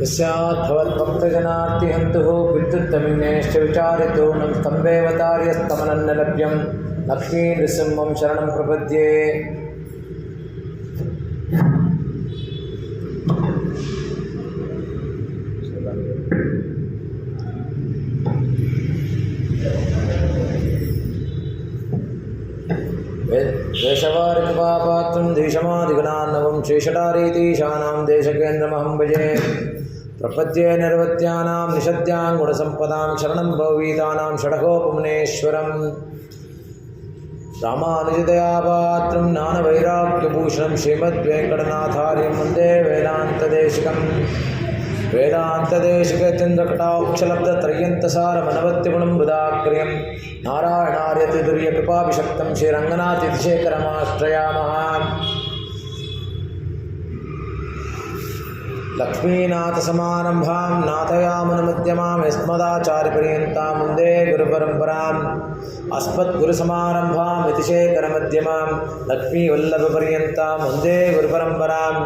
यस्याद्भवद्भक्तजनार्तिहन्तुः विद्युत्तमिन्नेश्च विचारितो नं स्तम्भेऽवतार्यस्तमनन्नलभ्यं लक्ष्मीनृसिंहं शरणं प्रपद्ये। देशवारिकृपापात्रं धीशमादिगुणान्नवं श्रीषडारीतीशानां देशकेन्द्रमहं भजे। प्रपद्ये निर्वत्यानां निषद्यां गुणसम्पदां शरणं भववीतानां षडकोपमुनेश्वरं। रामानुजदयापात्रं ज्ञानवैराग्यभूषणं श्रीमद्वेङ्कटनाथार्यं वन्दे वेदान्तदेशिकं। वेदान्तदेशिकेन्द्रकटाक्षलब्धत्रय्यन्तसारमनवत्तिगुणं बुधाक्रियं नारायणार्यतिदुर्यकृपाभिषक्तं श्रीरङ्गनाथयतिशेखरमाश्रयामः। लक्ष्मीनाथसमारम्भां नाथयामुनमध्यमां यस्मदाचार्यपर्यन्तां वन्दे गुरुपरम्पराम्। अस्मद्गुरुसमारम्भां यतिशेखरमध्यमां लक्ष्मीवल्लभपर्यन्तां वन्दे गुरुपरम्पराम्।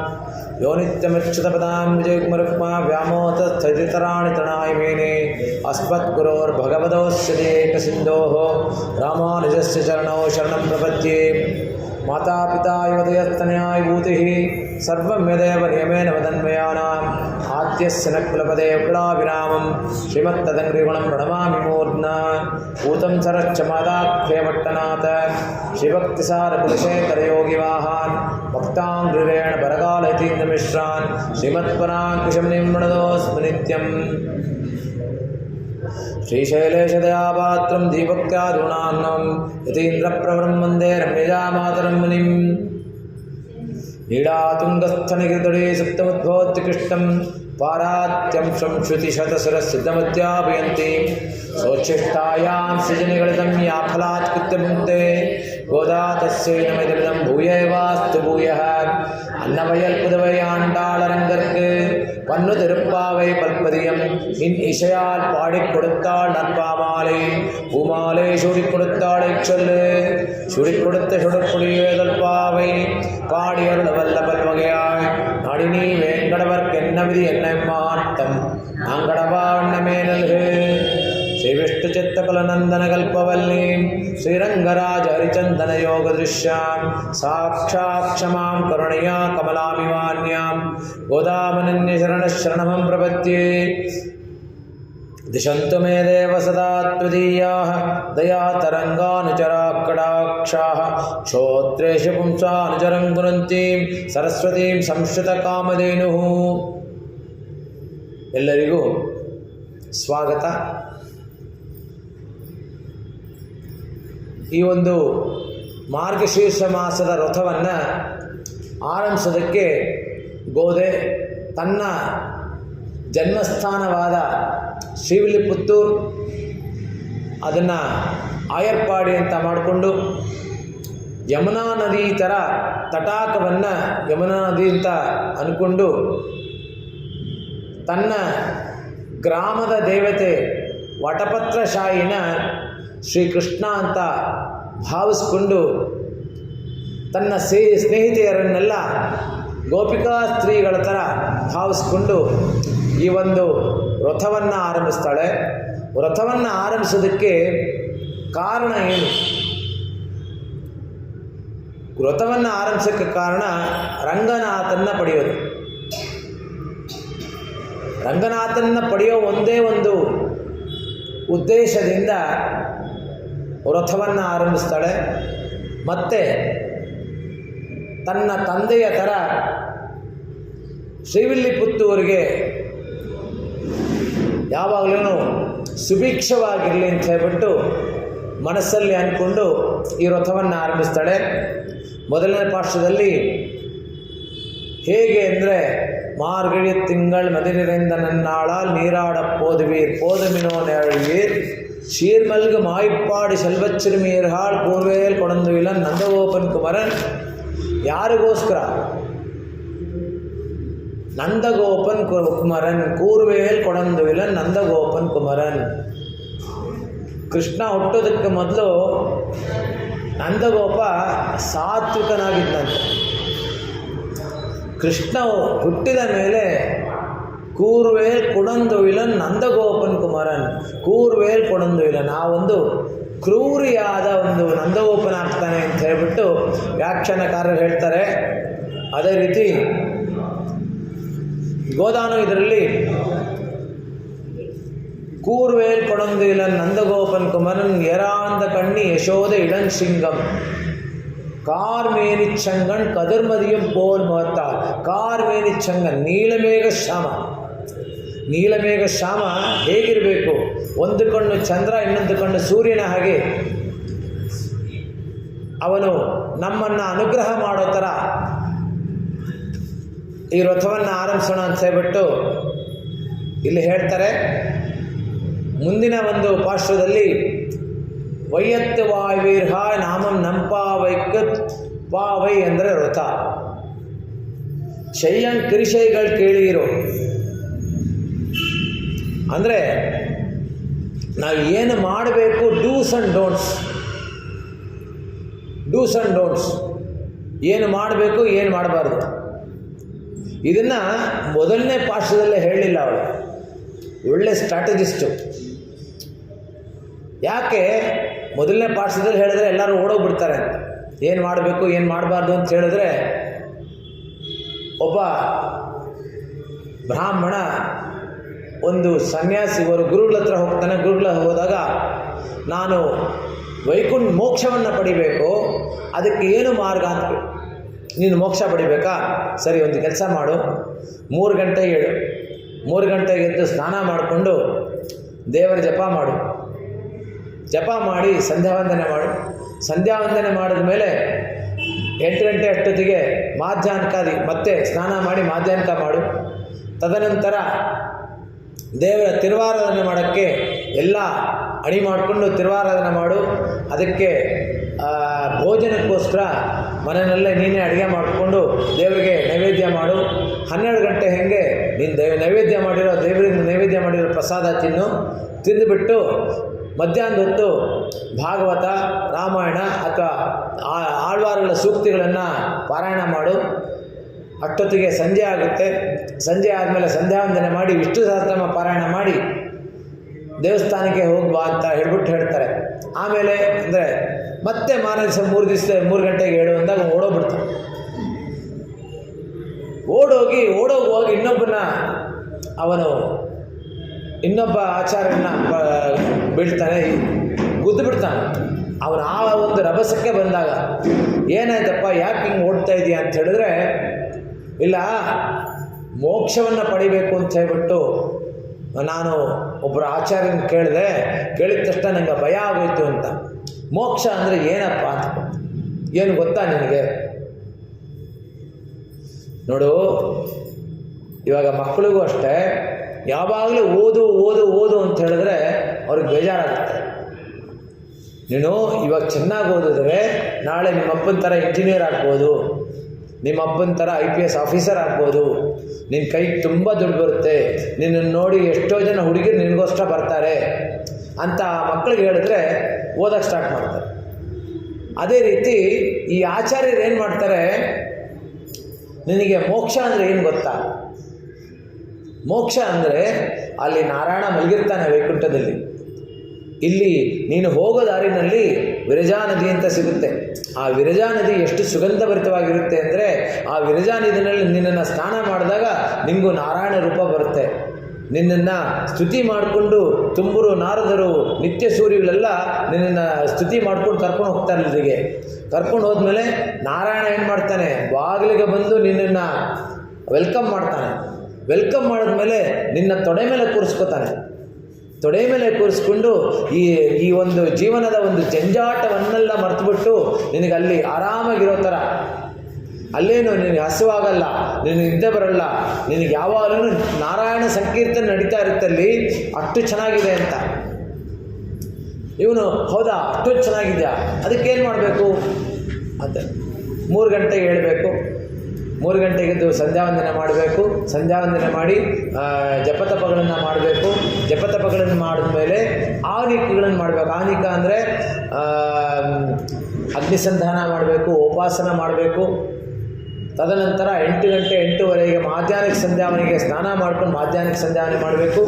यो नित्यमच्युतपदां विजयकुमारुक्मा व्यामोहतस्थितराणि तृणाय मेने अस्मद्गुरोर्भगवतोऽस्य देकसिन्धोः रामानुजस्य चरणौ शरणं प्रपद्ये। मातापिता युवतयस्तनया विभूतिः सर्वं यदेव नियमेन वदन्मयानाम् आद्यस्य न कुलपदे कुलाभिरामं श्रीमत्तदङ्घ्रिगुणं प्रणमामि मूर्ध्ना। भूतं सरश्च मादाख्यमट्टनाथ श्रीभक्तिसारकुलशेखरयोगिवाहान् भक्ताङ्घ्रिरेण बरकालयतीन्द्रमिश्रान् श्रीमत्पराङ्कुशमुनिं प्रणतोऽस्मि नित्यम्। श्रीशैलेशदयापात्रं दीपक्त्यादुणान्नं यतीन्द्रप्रवरं वन्दे रम्यजामातरं मुनिं। नीडातुङ्गस्थनिकृतडे सप्तमुद्भोत्कृष्टं पारात्यं संश्रुतिशतसरसिद्धमध्यापयन्ति सोच्छिष्टायां सृजनिगलितं या फलात्कृत्यमुक्ते गोदा तस्यै नमिदमिदं भूयैवास्तु भूयः। अन्नवयल पुदவை ஆண்டாளரங்கற்கு பன்னு திருப்பாவை பல்பதியம் இன் இசையால் பாடிக் கொடுத்தாள் நற்பாமாலை பூமாலை சூடிக் கொடுத்தாளை சொல்லு சுடிக் கொடுத்த சுடற்குடியேதல் பாவை பாடி அருள வல்ல பல்வகையாய் நாடினி வேங்கடவர்க்கென்ன விதி என்ன மாட்டம் நாங்கடவா அண்ணமே நல்கு। श्री विष्णुचित्तकुलनंदन कल्पवल्ली श्रीरंगराज हरिचंदन योग दृश्यां साक्षात् क्षमां करुणया कमलामिवान्यां गोदामनन्य शरणं प्रपद्ये। दिशन्तु मे देव सदा त्वदीयाः दयातरङ्गानुचराकटाक्षाः श्रोत्रेषु पुंसानुचरं कुर्वन्तीं सरस्वतीं संश्रितकामधेनुः। ಎಲ್ಲರಿಗೂ ಸ್ವಾಗತ। ಈ ಒಂದು ಮಾರ್ಗಶೀರ್ಷ ಮಾಸದ ರಥವನ್ನು ಆರಂಭಿಸೋದಕ್ಕೆ ಗೋದೆ ತನ್ನ ಜನ್ಮಸ್ಥಾನವಾದ ಶ್ರೀವಿಲ್ಲಿಪುತ್ತೂರು ಅದನ್ನು ಆಯರ್ಪಾಡಿ ಅಂತ ಮಾಡಿಕೊಂಡು ಯಮುನಾ ನದಿ ಥರ ತಟಾಕವನ್ನು ಯಮುನಾ ನದಿ ಅಂತ ಅಂದ್ಕೊಂಡು ತನ್ನ ಗ್ರಾಮದ ದೇವತೆ ವಟಪತ್ರಶಾಯಿನ ಶ್ರೀಕೃಷ್ಣ ಅಂತ ಭಾವಿಸ್ಕೊಂಡು ತನ್ನ ಸ್ನೇಹಿತೆಯರನ್ನೆಲ್ಲ ಗೋಪಿಕಾ ಸ್ತ್ರೀಗಳ ಥರ ಭಾವಿಸ್ಕೊಂಡು ಈ ಒಂದು ವ್ರತವನ್ನು ಆರಂಭಿಸ್ತಾಳೆ। ವ್ರತವನ್ನು ಆರಂಭಿಸೋದಕ್ಕೆ ಕಾರಣ ಏನು? ವ್ರತವನ್ನು ಆರಂಭಿಸೋಕ್ಕೆ ಕಾರಣ ರಂಗನಾಥನ್ನ ಪಡೆಯೋದು। ರಂಗನಾಥನ್ನ ಪಡೆಯೋ ಒಂದೇ ಒಂದು ಉದ್ದೇಶದಿಂದ ವ್ರತವನ್ನು ಆರಂಭಿಸ್ತಾಳೆ। ಮತ್ತು ತನ್ನ ತಂದೆಯ ಥರ ಶ್ರೀವಿಲ್ಲಿಪುತ್ತೂರಿಗೆ ಯಾವಾಗಲೂ ಸುಭಿಕ್ಷವಾಗಿರಲಿ ಅಂತ ಹೇಳ್ಬಿಟ್ಟು ಮನಸ್ಸಲ್ಲಿ ಅಂದ್ಕೊಂಡು ಈ ವ್ರತವನ್ನು ಆರಂಭಿಸ್ತಾಳೆ। ಮೊದಲನೇ ಪಾರ್ಶ್ವದಲ್ಲಿ ಹೇಗೆ ಅಂದರೆ மார்கழி திங்கள் மதிநிறைந்த நன்னாளால் நீராடப் போதுவீர் போதுமினோ நேழ்வீர் சீர்மல்கு மாய்ப்பாடி செல்வச் சிறுமியர்கள் கூர்வேல் கொடந்துவிலன் நந்தகோபன் குமரன். ಯಾರಿಗೋಸ್ಕರ? ನಂದಗೋಪನ್ ಕುಮರನ್ ಕೂರ್ವೇಲ್ ಕೊಡಂದುವಿಲನ್ ನಂದಗೋಪನ್ ಕುಮರನ್. ಕೃಷ್ಣ ಹುಟ್ಟೋದಕ್ಕೆ ಮೊದಲು ನಂದಗೋಪ ಸಾತ್ವಿಕನಾಗಿದ್ದಂತೆ. ಕೃಷ್ಣ ಹುಟ್ಟಿದ ಮೇಲೆ ಕೂರ್ವೇಲ್ ಕುಡಂದುವಿಲನ್ ನಂದಗೋಪನ್ ಕುಮಾರನ್. ಕೂರ್ವೇಲ್ ಕೊಡಂದುವಿಲನ್, ಆ ಒಂದು ಕ್ರೂರಿಯಾದ ಒಂದು ನಂದಗೋಪನ ಆಗ್ತಾನೆ ಅಂತ ಹೇಳ್ಬಿಟ್ಟು ವ್ಯಾಖ್ಯಾನಕಾರರು ಹೇಳ್ತಾರೆ. ಅದೇ ರೀತಿ ಗೋದಾನು ಇದರಲ್ಲಿ கூர்வேல் கொடந்துயிலன் நந்தகோபன் குமரன் ஏராந்த கண்ணி யசோத இளஞ்சிங்கம் ಕಾರ್ಮೇನಿಚ್ಚಂಗನ್ ಕದರ್ಮದಿಯಂ ಪೋಲ್ ಮಹತ್ತಾಲ್. ಕಾರ್ಮೇನಿಚ್ಚಂಗನ್, ನೀಲಮೇಘ ಶ್ಯಾಮ. ನೀಲಮೇಘ ಶ್ಯಾಮ ಹೇಗಿರಬೇಕು? ಒಂದು ಕಣ್ಣು ಚಂದ್ರ, ಇನ್ನೊಂದು ಕಣ್ಣು ಸೂರ್ಯನ ಹಾಗೆ ಅವನು ನಮ್ಮನ್ನು ಅನುಗ್ರಹ ಮಾಡೋ ಥರ ಈ ರಥವನ್ನು ಆರಂಭಿಸೋಣ ಅಂತ ಹೇಳ್ಬಿಟ್ಟು ಇಲ್ಲಿ ಹೇಳ್ತಾರೆ. ಮುಂದಿನ ಒಂದು ಪಾರ್ಶ್ವದಲ್ಲಿ ವೈಯತ್ತು ವಾಯುವೀರ್ಹ ನಾಮಂ ನಂಪಾವೈಕ ಪಾವೈ ಅಂದರೆ ರಥ. ಶಯ್ಯಂ ಕಿರಿಶೈಗಳು ಕೇಳಿರೋ ಅಂದರೆ ನಾವು ಏನು ಮಾಡಬೇಕು, dos and don'ts. Dos and don'ts, ಏನು ಮಾಡಬೇಕು, ಏನು ಮಾಡಬಾರ್ದು. ಇದನ್ನು ಮೊದಲನೇ ಪಾರ್ಶ್ವದಲ್ಲೇ ಹೇಳಲಿಲ್ಲ ಅವಳು. ಒಳ್ಳೆ ಸ್ಟ್ರಾಟಜಿಸ್ಟು. ಯಾಕೆ ಮೊದಲನೇ ಪಾಠದಲ್ಲಿ ಹೇಳಿದ್ರೆ ಎಲ್ಲರೂ ಓಡೋಗ್ಬಿಡ್ತಾರೆ ಅಂತ. ಏನು ಮಾಡಬೇಕು ಏನು ಮಾಡಬಾರ್ದು ಅಂತ ಹೇಳಿದ್ರೆ, ಒಬ್ಬ ಬ್ರಾಹ್ಮಣ ಒಂದು ಸನ್ಯಾಸಿ ಅವರು ಗುರುಗಳ ಹತ್ರ ಹೋಗ್ತಾನೆ. ಗುರುಗಳ ಹೋದಾಗ ನಾನು ಮೋಕ್ಷವನ್ನು ಪಡಿಬೇಕು, ಅದಕ್ಕೆ ಏನು ಮಾರ್ಗ ಅಂತ. ನೀನು ಮೋಕ್ಷ ಪಡಿಬೇಕಾ? ಸರಿ, ಒಂದು ಕೆಲಸ ಮಾಡು, 3 ಗಂಟೆಗೆ ಏಳು. 3 ಗಂಟೆಗೆ ಎದ್ದು ಸ್ನಾನ ಮಾಡಿಕೊಂಡು ದೇವರ ಜಪ ಮಾಡು. ಜಪ ಮಾಡಿ ಸಂಧ್ಯಾವಂದನೆ ಮಾಡು. ಸಂಧ್ಯಾವಂದನೆ ಮಾಡಿದ ಮೇಲೆ 8 ಗಂಟೆ ಅಷ್ಟೊತ್ತಿಗೆ ಮಾಧ್ಯಾಹ್ನಕಾದಿ ಮತ್ತೆ ಸ್ನಾನ ಮಾಡಿ ಮಾಧ್ಯಾಹ್ನಕ ಮಾಡು. ತದನಂತರ ದೇವರ ತಿರುವಾರಾಧನೆ ಮಾಡೋಕ್ಕೆ ಎಲ್ಲ ಅಣಿ ಮಾಡಿಕೊಂಡು ತಿರುವಾರಾಧನೆ ಮಾಡು. ಅದಕ್ಕೆ ಭೋಜನಕ್ಕೋಸ್ಕರ ಮನೆಯಲ್ಲೇ ನೀನೇ ಅಡುಗೆ ಮಾಡಿಕೊಂಡು ದೇವರಿಗೆ ನೈವೇದ್ಯ ಮಾಡು. 12 ಗಂಟೆ ಹೆಂಗೆ ನೀನು ನೈವೇದ್ಯ ಮಾಡಿರೋ ದೇವರಿಂದ ನೈವೇದ್ಯ ಮಾಡಿರೋ ಪ್ರಸಾದ ತಿಂದುಬಿಟ್ಟು ಮಧ್ಯಾಹ್ನದ ಹೊತ್ತು ಭಾಗವತ, ರಾಮಾಯಣ ಅಥವಾ ಆಳ್ವಾರುಗಳ ಸೂಕ್ತಿಗಳನ್ನು ಪಾರಾಯಣ ಮಾಡು. ಅಷ್ಟೊತ್ತಿಗೆ ಸಂಜೆ ಆಗುತ್ತೆ. ಸಂಜೆ ಆದಮೇಲೆ ಸಂಧ್ಯಾವಂದನೆ ಮಾಡಿ ವಿಷ್ಣು ಸಹಸ್ರನಾಮ ಪಾರಾಯಣ ಮಾಡಿ ದೇವಸ್ಥಾನಕ್ಕೆ ಹೋಗ್ಬಾ ಅಂತ ಹೇಳ್ತಾರೆ. ಆಮೇಲೆ ಅಂದರೆ ಮತ್ತೆ ಮಾರನೇ ದಿವಸ 3 ಗಂಟೆಗೆ ಏಳು ಅಂದಾಗ ಓಡೋಗ್ಬಿಡ್ತಾನೆ. ಓಡೋಗುವಾಗ ಇನ್ನೊಬ್ಬ ಆಚಾರ್ಯನ ಬೀಳ್ತಾನೆ, ಗುದ್ದು ಬಿಡ್ತಾನೆ. ಅವನು ಆ ಒಂದು ರಭಸಕ್ಕೆ ಬಂದಾಗ, ಏನಾಯ್ತಪ್ಪ, ಯಾಕೆ ಹಿಂಗೆ ಓಡ್ತಾ ಇದೆಯಾ ಅಂತ ಹೇಳಿದ್ರೆ, ಇಲ್ಲ ಮೋಕ್ಷವನ್ನು ಪಡಿಬೇಕು ಅಂತ ಹೇಳ್ಬಿಟ್ಟು ನಾನು ಒಬ್ಬರು ಆಚಾರ್ಯನ ಕೇಳಿದ ತಕ್ಷಣ ನನಗೆ ಭಯ ಆಗೋಯ್ತು ಅಂತ. ಮೋಕ್ಷ ಅಂದರೆ ಏನಪ್ಪ ಅಂತ ಏನು ಗೊತ್ತಾ ನಿನಗೆ? ನೋಡು, ಇವಾಗ ಮಕ್ಕಳಿಗೂ ಅಷ್ಟೇ, ಯಾವಾಗಲೂ ಓದು ಅಂತ ಹೇಳಿದ್ರೆ ಅವ್ರಿಗೆ ಬೇಜಾರಾಗುತ್ತೆ. ನೀನು ಇವಾಗ ಚೆನ್ನಾಗಿ ಓದಿದ್ರೆ ನಾಳೆ ನಿಮ್ಮ ಅಪ್ಪನ ಥರ ಇಂಜಿನಿಯರ್ ಆಗ್ಬೋದು, ನಿಮ್ಮ ಅಪ್ಪನ ಥರ IPS ಆಫೀಸರ್ ಆಗ್ಬೋದು, ನಿನ್ನ ಕೈಗೆ ತುಂಬ ದುಡ್ಡು ಬರುತ್ತೆ, ನಿನ್ನನ್ನು ನೋಡಿ ಎಷ್ಟೋ ಜನ ಹುಡುಗಿರು ನಿನಗೋಸ್ಕರ ಬರ್ತಾರೆ ಅಂತ ಮಕ್ಕಳಿಗೆ ಹೇಳಿದ್ರೆ ಓದೋಕ್ಕೆ ಸ್ಟಾರ್ಟ್ ಮಾಡ್ತಾರೆ. ಅದೇ ರೀತಿ ಈ ಆಚಾರ್ಯರು ಏನು ಮಾಡ್ತಾರೆ, ನಿನಗೆ ಮೋಕ್ಷ ಅಂದರೆ ಏನು ಗೊತ್ತಾ? ಮೋಕ್ಷ ಅಂದರೆ ಅಲ್ಲಿ ನಾರಾಯಣ ಮಲಗಿರ್ತಾನೆ ವೈಕುಂಠದಲ್ಲಿ. ಇಲ್ಲಿ ನೀನು ಹೋಗೋ ದಾರಿನಲ್ಲಿ ವಿರಜಾ ನದಿ ಅಂತ ಸಿಗುತ್ತೆ. ಆ ವಿರಜಾ ನದಿ ಎಷ್ಟು ಸುಗಂಧಭರಿತವಾಗಿರುತ್ತೆ ಅಂದರೆ, ಆ ವಿರಜಾ ನದಿಯಲ್ಲಿ ನಿನ್ನನ್ನು ಸ್ನಾನ ಮಾಡಿದಾಗ ನಿಮಗೂ ನಾರಾಯಣ ರೂಪ ಬರುತ್ತೆ. ನಿನ್ನನ್ನು ಸ್ತುತಿ ಮಾಡಿಕೊಂಡು ತುಂಬರು, ನಾರದರು, ನಿತ್ಯ ಸೂರ್ಯಗಳೆಲ್ಲ ನಿನ್ನನ್ನು ಸ್ತುತಿ ಮಾಡ್ಕೊಂಡು ಕರ್ಕೊಂಡು ಹೋಗ್ತಾರೆ. ಇಲ್ಲಿಗೆ ಕರ್ಕೊಂಡು ಹೋದ್ಮೇಲೆ ನಾರಾಯಣ ಏನು ಮಾಡ್ತಾನೆ, ಬಾಗಿಲಿಗೆ ಬಂದು ನಿನ್ನನ್ನು ವೆಲ್ಕಮ್ ಮಾಡ್ತಾನೆ. ವೆಲ್ಕಮ್ ಮಾಡಿದ್ಮೇಲೆ ನಿನ್ನ ತೊಡೆ ಮೇಲೆ ಕೂರಿಸ್ಕೋತಾನೆ. ತೊಡೆ ಮೇಲೆ ಕೂರಿಸ್ಕೊಂಡು ಈ ಒಂದು ಜೀವನದ ಒಂದು ಜಂಜಾಟವನ್ನೆಲ್ಲ ಮರೆತುಬಿಟ್ಟು ನಿನಗೆ ಅಲ್ಲಿ ಆರಾಮಾಗಿರೋ ಥರ, ಅಲ್ಲೇನು ನಿನಗೆ ಹಸುವಾಗಲ್ಲ, ನಿನಗೆ ನಿದ್ದೆ ಬರಲ್ಲ, ನಿನಗೆ ಯಾವಾಗಲೂ ನಾರಾಯಣ ಸಂಕೀರ್ತನೆ ನಡೀತಾ ಇರುತ್ತಲ್ಲಿ. ಅಷ್ಟು ಚೆನ್ನಾಗಿದೆ ಅಂತ. ಇವನು ಹೌದಾ, ಅಷ್ಟೊಂದು ಚೆನ್ನಾಗಿದೆಯಾ, ಅದಕ್ಕೇನು ಮಾಡಬೇಕು ಅಂತ 3 ಗಂಟೆಗೆ ಹೇಳಬೇಕು. 3 ಗಂಟೆಗೆದ್ದು ಸಂಧ್ಯಾವಂದನೆ ಮಾಡಬೇಕು. ಸಂಧ್ಯಾವಂದನೆ ಮಾಡಿ ಜಪತಪಗಳನ್ನು ಮಾಡಬೇಕು. ಜಪತಪಗಳನ್ನು ಮಾಡಿದ್ಮೇಲೆ ಆನಿಕಗಳನ್ನು ಮಾಡಬೇಕು. ಆನಿಕ ಅಂದರೆ ಅಗ್ನಿಸಂಧಾನ ಮಾಡಬೇಕು, ಉಪಾಸನ ಮಾಡಬೇಕು. ತದನಂತರ 8 ಗಂಟೆ 8:30ಗೆ ಮಾಧ್ಯಾಹ್ನಿಕ ಸಂಧ್ಯಾವನೆಗೆ ಸ್ನಾನ ಮಾಡ್ಕೊಂಡು ಮಾಧ್ಯಾಹ್ನಿಕ ಸಂಧ್ಯಾವನೆ ಮಾಡಬೇಕು.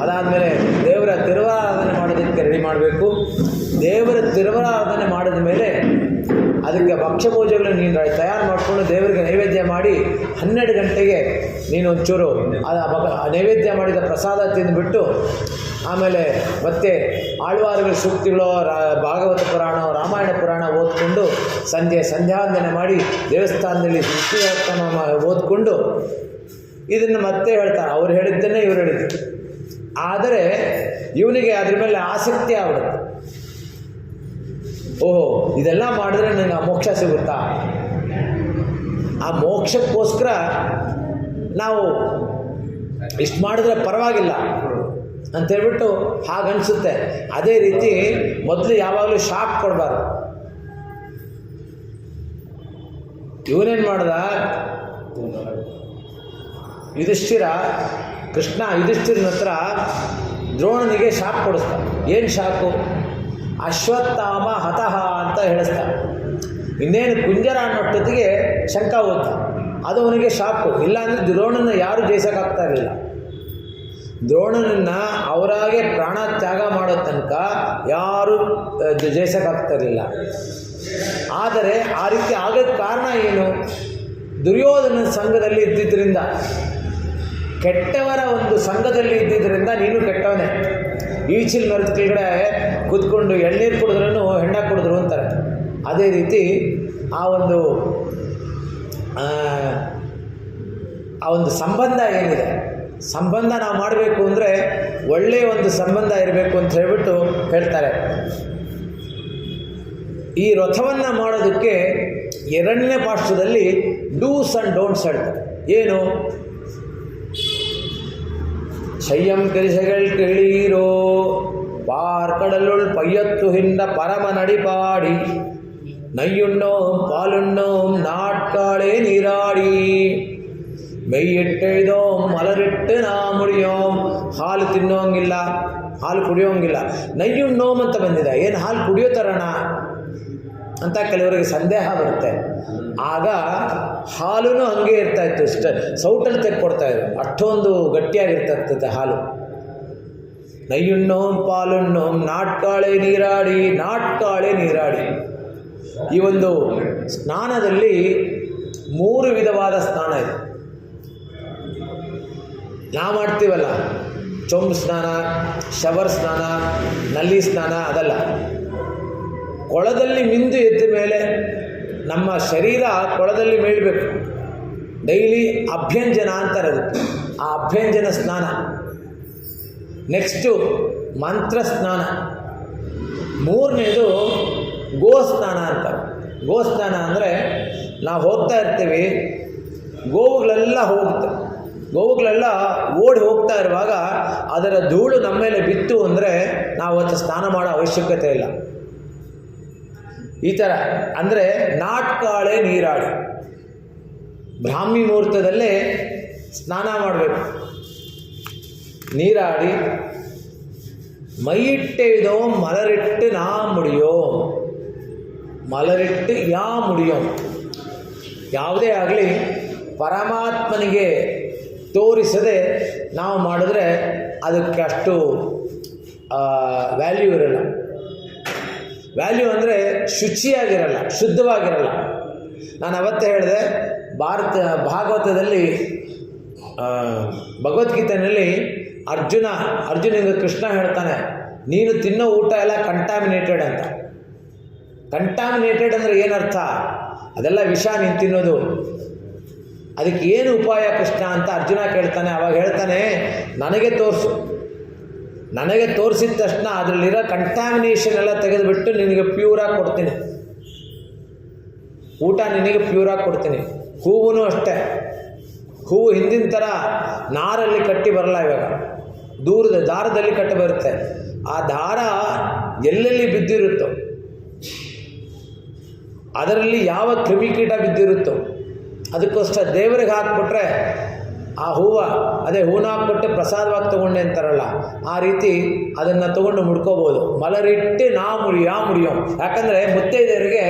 ಅದಾದಮೇಲೆ ದೇವರ ತಿರುವಾರಾಧನೆ ಮಾಡೋದಕ್ಕೆ ರೆಡಿ ಮಾಡಬೇಕು. ದೇವರ ತಿರುವಾರಾಧನೆ ಮಾಡಿದ ಮೇಲೆ ಅದಕ್ಕೆ ಭಕ್ಷ್ಯ ಪೂಜೆಗಳನ್ನು ನೀನು ತಯಾರು ಮಾಡಿಕೊಂಡು ದೇವರಿಗೆ ನೈವೇದ್ಯ ಮಾಡಿ 12 ಗಂಟೆಗೆ ನೀನು ಒಂಚೂರು ನೈವೇದ್ಯ ಮಾಡಿದ ಪ್ರಸಾದ ತಿಂದುಬಿಟ್ಟು ಆಮೇಲೆ ಮತ್ತೆ ಆಳ್ವಾರುಗಳ ಸೂಕ್ತಿಗಳು, ಭಾಗವತ ಪುರಾಣ, ರಾಮಾಯಣ ಪುರಾಣ ಓದ್ಕೊಂಡು ಸಂಧ್ಯಾವಂದನೆ ಮಾಡಿ ದೇವಸ್ಥಾನದಲ್ಲಿ ವಿಷ್ಣುವರ್ಧನ ಓದ್ಕೊಂಡು ಇದನ್ನು ಮತ್ತೆ ಹೇಳ್ತಾರೆ. ಅವ್ರು ಹೇಳಿದ್ದನ್ನೇ ಇವ್ರು ಹೇಳಿದ್ರು. ಆದರೆ ಇವನಿಗೆ ಅದ್ರ ಮೇಲೆ ಆಸಕ್ತಿ ಆಗ್ಬಿಡುತ್ತೆ. ಓಹೋ, ಇದೆಲ್ಲ ಮಾಡಿದ್ರೆ ನನಗೆ ಆ ಮೋಕ್ಷ ಸಿಗುತ್ತಾ? ಆ ಮೋಕ್ಷಕ್ಕೋಸ್ಕರ ನಾವು ಇಷ್ಟು ಮಾಡಿದ್ರೆ ಪರವಾಗಿಲ್ಲ ಅಂತೇಳ್ಬಿಟ್ಟು ಹಾಗನ್ನಿಸುತ್ತೆ. ಅದೇ ರೀತಿ ಮೊದಲು ಯಾವಾಗಲೂ ಶಾಕ್ ಕೊಡಬಾರ್ದು. ಇವನೇನು ಮಾಡ್ದ, ಕೃಷ್ಣ ಯುಧಿಷ್ಠಿರನ ಹತ್ರ ದ್ರೋಣನಿಗೆ ಶಾಕ್ ಕೊಡಿಸ್ತಾನೆ. ಏನು ಶಾಕು? ಅಶ್ವತ್ಥಾಮ ಹತಃ ಅಂತ ಹೇಳಿಸ್ತಾನೆ. ಇನ್ನೇನು ಕುಂಜರ ಅನ್ನೋಷ್ಟೊತ್ತಿಗೆ ಶಂಕ ಹೋಗ್ತ. ಅದು ಅವನಿಗೆ ಶಾಕು. ಇಲ್ಲಾಂದರೆ ದ್ರೋಣನ ಯಾರೂ ಜಯಿಸೋಕ್ಕಾಗ್ತಾ ಇರಲಿಲ್ಲ. ದ್ರೋಣನನ್ನು ಅವರಾಗೆ ಪ್ರಾಣ ತ್ಯಾಗ ಮಾಡೋ ತನಕ ಯಾರೂ ಜಯಿಸೋಕ್ಕಾಗ್ತಾ ಇರಲಿಲ್ಲ. ಆದರೆ ಆ ರೀತಿ ಆಗೋಕ್ಕೆ ಕಾರಣ ಏನು? ದುರ್ಯೋಧನ ಸಂಘದಲ್ಲಿ ಇದ್ದಿದ್ದರಿಂದ, ಕೆಟ್ಟವರ ಒಂದು ಸಂಘದಲ್ಲಿ ಇದ್ದಿದ್ದರಿಂದ ನೀನು ಕೆಟ್ಟವನೇ. ಈಚಿಲ್ ಮರದ ಕೆಳಗಡೆ ಕೂತ್ಕೊಂಡು ಎಳ್ನೀರು ಕುಡಿದ್ರೂ ಹೆಣ್ಣ ಕುಡಿದ್ರು ಅಂತಾರೆ. ಅದೇ ರೀತಿ ಆ ಒಂದು ಸಂಬಂಧ ಏನಿದೆ, ಸಂಬಂಧ ನಾವು ಮಾಡಬೇಕು ಅಂದರೆ ಒಳ್ಳೆಯ ಒಂದು ಸಂಬಂಧ ಇರಬೇಕು ಅಂತ ಹೇಳ್ಬಿಟ್ಟು ಹೇಳ್ತಾರೆ. ಈ ರಥವನ್ನು ಮಾಡೋದಕ್ಕೆ 2ನೇ ಪಾಠದಲ್ಲಿ ಡೂಸ್ ಆ್ಯಂಡ್ ಡೋಂಟ್ಸ್ ಹೇಳ್ತಾರೆ. ಏನು? ಶಯ್ಯಂ ಕರಿಸೆಗಳು ಕೇಳೀರೋ ಪಾರ್ಕಡಲುಳ್ ಪಯ್ಯತ್ತು ಹಿಂದ ಪರಮ ನಡಿಪಾಡಿ ನಯ್ಯುಣ್ಣೋಂ ಪಾಲುಣ್ಣೋಂ ನಾಟ್ಕಾಳೆ ನೀರಾಡಿ ಮೆಯ್ಯಿಟ್ಟೆಯ್ದೋಂ ಮಲರಿಟ್ಟು ನಾ ಮುಡಿಯೋಂ. ಹಾಲು ತಿನ್ನೋಂಗಿಲ್ಲ, ಹಾಲು ಕುಡಿಯೋಂಗಿಲ್ಲ. ನಯ್ಯುಣ್ಣೋಂ ಅಂತ ಬಂದಿದೆ. ಏನು ಹಾಲು ಕುಡಿಯೋ ಥರಣ ಅಂತ ಕೆಲವರಿಗೆ ಸಂದೇಹ ಬರುತ್ತೆ. ಆಗ ಹಾಲೂ ಹಂಗೆ ಇರ್ತಾಯಿತ್ತು, ಸೌಟಲ್ಲಿ ತೆಗೆದುಕೊಡ್ತಾಯಿದ್ರು. ಅಷ್ಟೊಂದು ಗಟ್ಟಿಯಾಗಿರ್ತದೆ ಹಾಲು. ನಯ್ಯುಣ್ಣೋಂ ಪಾಲುಣ್ಣೋಂ ನಾಟ್ಕಾಳೆ ನೀರಾಡಿ, ನಾಟ್ಕಾಳೆ ನೀರಾಡಿ. ಈ ಒಂದು ಸ್ನಾನದಲ್ಲಿ 3 ವಿಧವಾದ ಸ್ನಾನ ಇದೆ. ನಾವು ಮಾಡ್ತೀವಲ್ಲ, ಚೊಂಬು ಸ್ನಾನ, ಶವರ್ ಸ್ನಾನ, ನಲ್ಲಿ ಸ್ನಾನ, ಅದಲ್ಲ. ಕೊಳದಲ್ಲಿ ಮಿಂದು ಎದ್ದ ಮೇಲೆ ನಮ್ಮ ಶರೀರ ಕೊಳದಲ್ಲಿ ಮೇಳಬೇಕು. ಡೈಲಿ ಅಭ್ಯಂಜನ ಅಂತಾರೆ ಅದಕ್ಕೆ. ಆ ಅಭ್ಯಂಜನ ಸ್ನಾನ. ನೆಕ್ಸ್ಟು ಮಂತ್ರ ಸ್ನಾನ. 3ನೇದು ಗೋಸ್ನಾನ ಅಂತಾರೆ. ಗೋಸ್ನಾನ ಅಂದರೆ ನಾವು ಹೋಗ್ತಾ ಇರ್ತೀವಿ, ಗೋವುಗಳೆಲ್ಲ ಗೋವುಗಳೆಲ್ಲ ಓಡಿ ಹೋಗ್ತಾ ಇರುವಾಗ ಅದರ ಧೂಳು ನಮ್ಮ ಮೇಲೆ ಬಿತ್ತು ಅಂದರೆ ನಾವು ಅವತ್ತು ಸ್ನಾನ ಮಾಡೋ ಅವಶ್ಯಕತೆ ಇಲ್ಲ. ಈ ಥರ ಅಂದರೆ ನಾಟ್ಕಾಳೆ ನೀರಾಡಿ, ಬ್ರಾಹ್ಮಿ ಮುಹೂರ್ತದಲ್ಲೇ ಸ್ನಾನ ಮಾಡಬೇಕು. ನೀರಾಡಿ ಮೈಯಿಟ್ಟೆಯ್ದೋ ಮಲರಿಟ್ಟು ನಾ ಮುಡಿಯೋ, ಮಲರಿಟ್ಟು ಯಾ ಮುಡಿಯೋ. ಯಾವುದೇ ಆಗಲಿ ಪರಮಾತ್ಮನಿಗೆ ತೋರಿಸದೆ ನಾವು ಮಾಡಿದ್ರೆ ಅದಕ್ಕೆ ಅಷ್ಟು ವ್ಯಾಲ್ಯೂ ಇರಲ್ಲ. ವ್ಯಾಲ್ಯೂ ಅಂದರೆ ಶುಚಿಯಾಗಿರಲ್ಲ, ಶುದ್ಧವಾಗಿರಲ್ಲ. ನಾನು ಅವತ್ತೇ ಹೇಳಿದೆ, ಭಾಗವತದಲ್ಲಿ ಭಗವದ್ಗೀತೆಯಲ್ಲಿ ಅರ್ಜುನಿಗೆ ಕೃಷ್ಣ ಹೇಳ್ತಾನೆ, ನೀನು ತಿನ್ನೋ ಊಟ ಎಲ್ಲ ಕಂಟಾಮಿನೇಟೆಡ್ ಅಂತ. ಕಂಟಾಮಿನೇಟೆಡ್ ಅಂದರೆ ಏನರ್ಥ? ಅದೆಲ್ಲ ವಿಷ ನೀನು ತಿನ್ನೋದು. ಅದಕ್ಕೆ ಏನು ಉಪಾಯ ಕೃಷ್ಣ ಅಂತ ಅರ್ಜುನ ಕೇಳ್ತಾನೆ. ಅವಾಗ ಹೇಳ್ತಾನೆ, ನನಗೆ ತೋರಿಸು. ನನಗೆ ತೋರಿಸಿದ ತಕ್ಷಣ ಅದರಲ್ಲಿರೋ ಕಂಟ್ಯಾಮಿನೇಷನ್ ಎಲ್ಲ ತೆಗೆದುಬಿಟ್ಟು ನಿನಗೆ ಪ್ಯೂರಾಗಿ ಕೊಡ್ತೀನಿ. ಊಟ ನಿನಗೆ ಪ್ಯೂರಾಗಿ ಕೊಡ್ತೀನಿ. ಹೂವು ಅಷ್ಟೇ. ಹೂವು ಹಿಂದಿನ ಥರ ನಾರಲ್ಲಿ ಕಟ್ಟಿ ಬರಲ್ಲ. ಇವಾಗ ದೂರದ ದಾರದಲ್ಲಿ ಕಟ್ಟಿ ಬರುತ್ತೆ. ಆ ದಾರ ಎಲ್ಲೆಲ್ಲಿ ಬಿದ್ದಿರುತ್ತೋ, ಅದರಲ್ಲಿ ಯಾವ ಕ್ರಿಮಿಕೀಟ ಬಿದ್ದಿರುತ್ತೋ ಅದಕ್ಕೋಸ್ಕರ ದೇವರಿಗೆ ಹಾಕ್ಬಿಟ್ರೆ ಆ ಹೂವು, ಅದೇ ಹೂನ ಹಾಕ್ಬಿಟ್ಟು ಪ್ರಸಾದವಾಗಿ ತೊಗೊಂಡೆ ಅಂತಾರಲ್ಲ, ಆ ರೀತಿ ಅದನ್ನು ತೊಗೊಂಡು ಮುಡ್ಕೋಬೋದು. ಮಲರಿಟ್ಟು ನಾ ಮುಡಿಯೋ. ಯಾಕಂದರೆ ಮುತ್ತೈದೆಯರಿಗೆ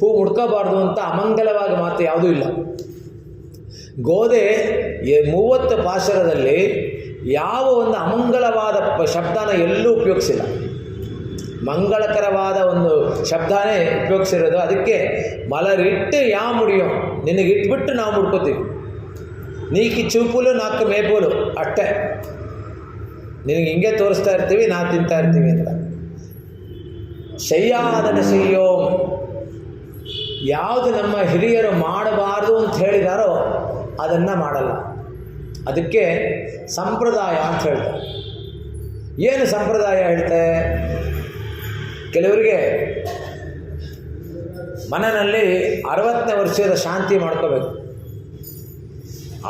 ಹೂ ಮುಡ್ಕೋಬಾರ್ದು ಅಂತ ಅಮಂಗಲವಾಗಿ ಮಾತು ಯಾವುದೂ ಇಲ್ಲ. ಗೋದೆ 30 ಪಾಶರದಲ್ಲಿ ಯಾವ ಒಂದು ಅಮಂಗಲವಾದ ಶಬ್ದನ ಎಲ್ಲೂ ಉಪಯೋಗಿಸಿಲ್ಲ. ಮಂಗಳಕರವಾದ ಒಂದು ಶಬ್ದನೇ ಉಪಯೋಗಿಸಿರೋದು. ಅದಕ್ಕೆ ಮಲರಿಟ್ಟು ಯಾವ ಮುಡಿಯೋ, ನಿನಗಿಟ್ಬಿಟ್ಟು ನಾವು ಮುಡ್ಕೋತೀವಿ. ನೀಕಿ ಚೂಪುಲು ನಾಲ್ಕು ಮೇಪುಲು ಅಷ್ಟೇ, ನಿನಗೆ ಹಿಂಗೆ ತೋರಿಸ್ತಾ ಇರ್ತೀವಿ, ನಾ ತಿಂತಾ ಇರ್ತೀವಿ ಅಂತ. ಶಯ್ಯಾದನ ಶಯ್ಯೋ, ಯಾವುದು ನಮ್ಮ ಹಿರಿಯರು ಮಾಡಬಾರ್ದು ಅಂತ ಹೇಳಿದಾರೋ ಅದನ್ನು ಮಾಡಲ್ಲ. ಅದಕ್ಕೆ ಸಂಪ್ರದಾಯ ಅಂತ ಹೇಳ್ತಾರೆ. ಏನು ಸಂಪ್ರದಾಯ ಹೇಳ್ತೆ? ಕೆಲವರಿಗೆ ಮನೆಯಲ್ಲಿ 60ನೇ ವರ್ಷದ ಶಾಂತಿ ಮಾಡ್ಕೋಬೇಕು.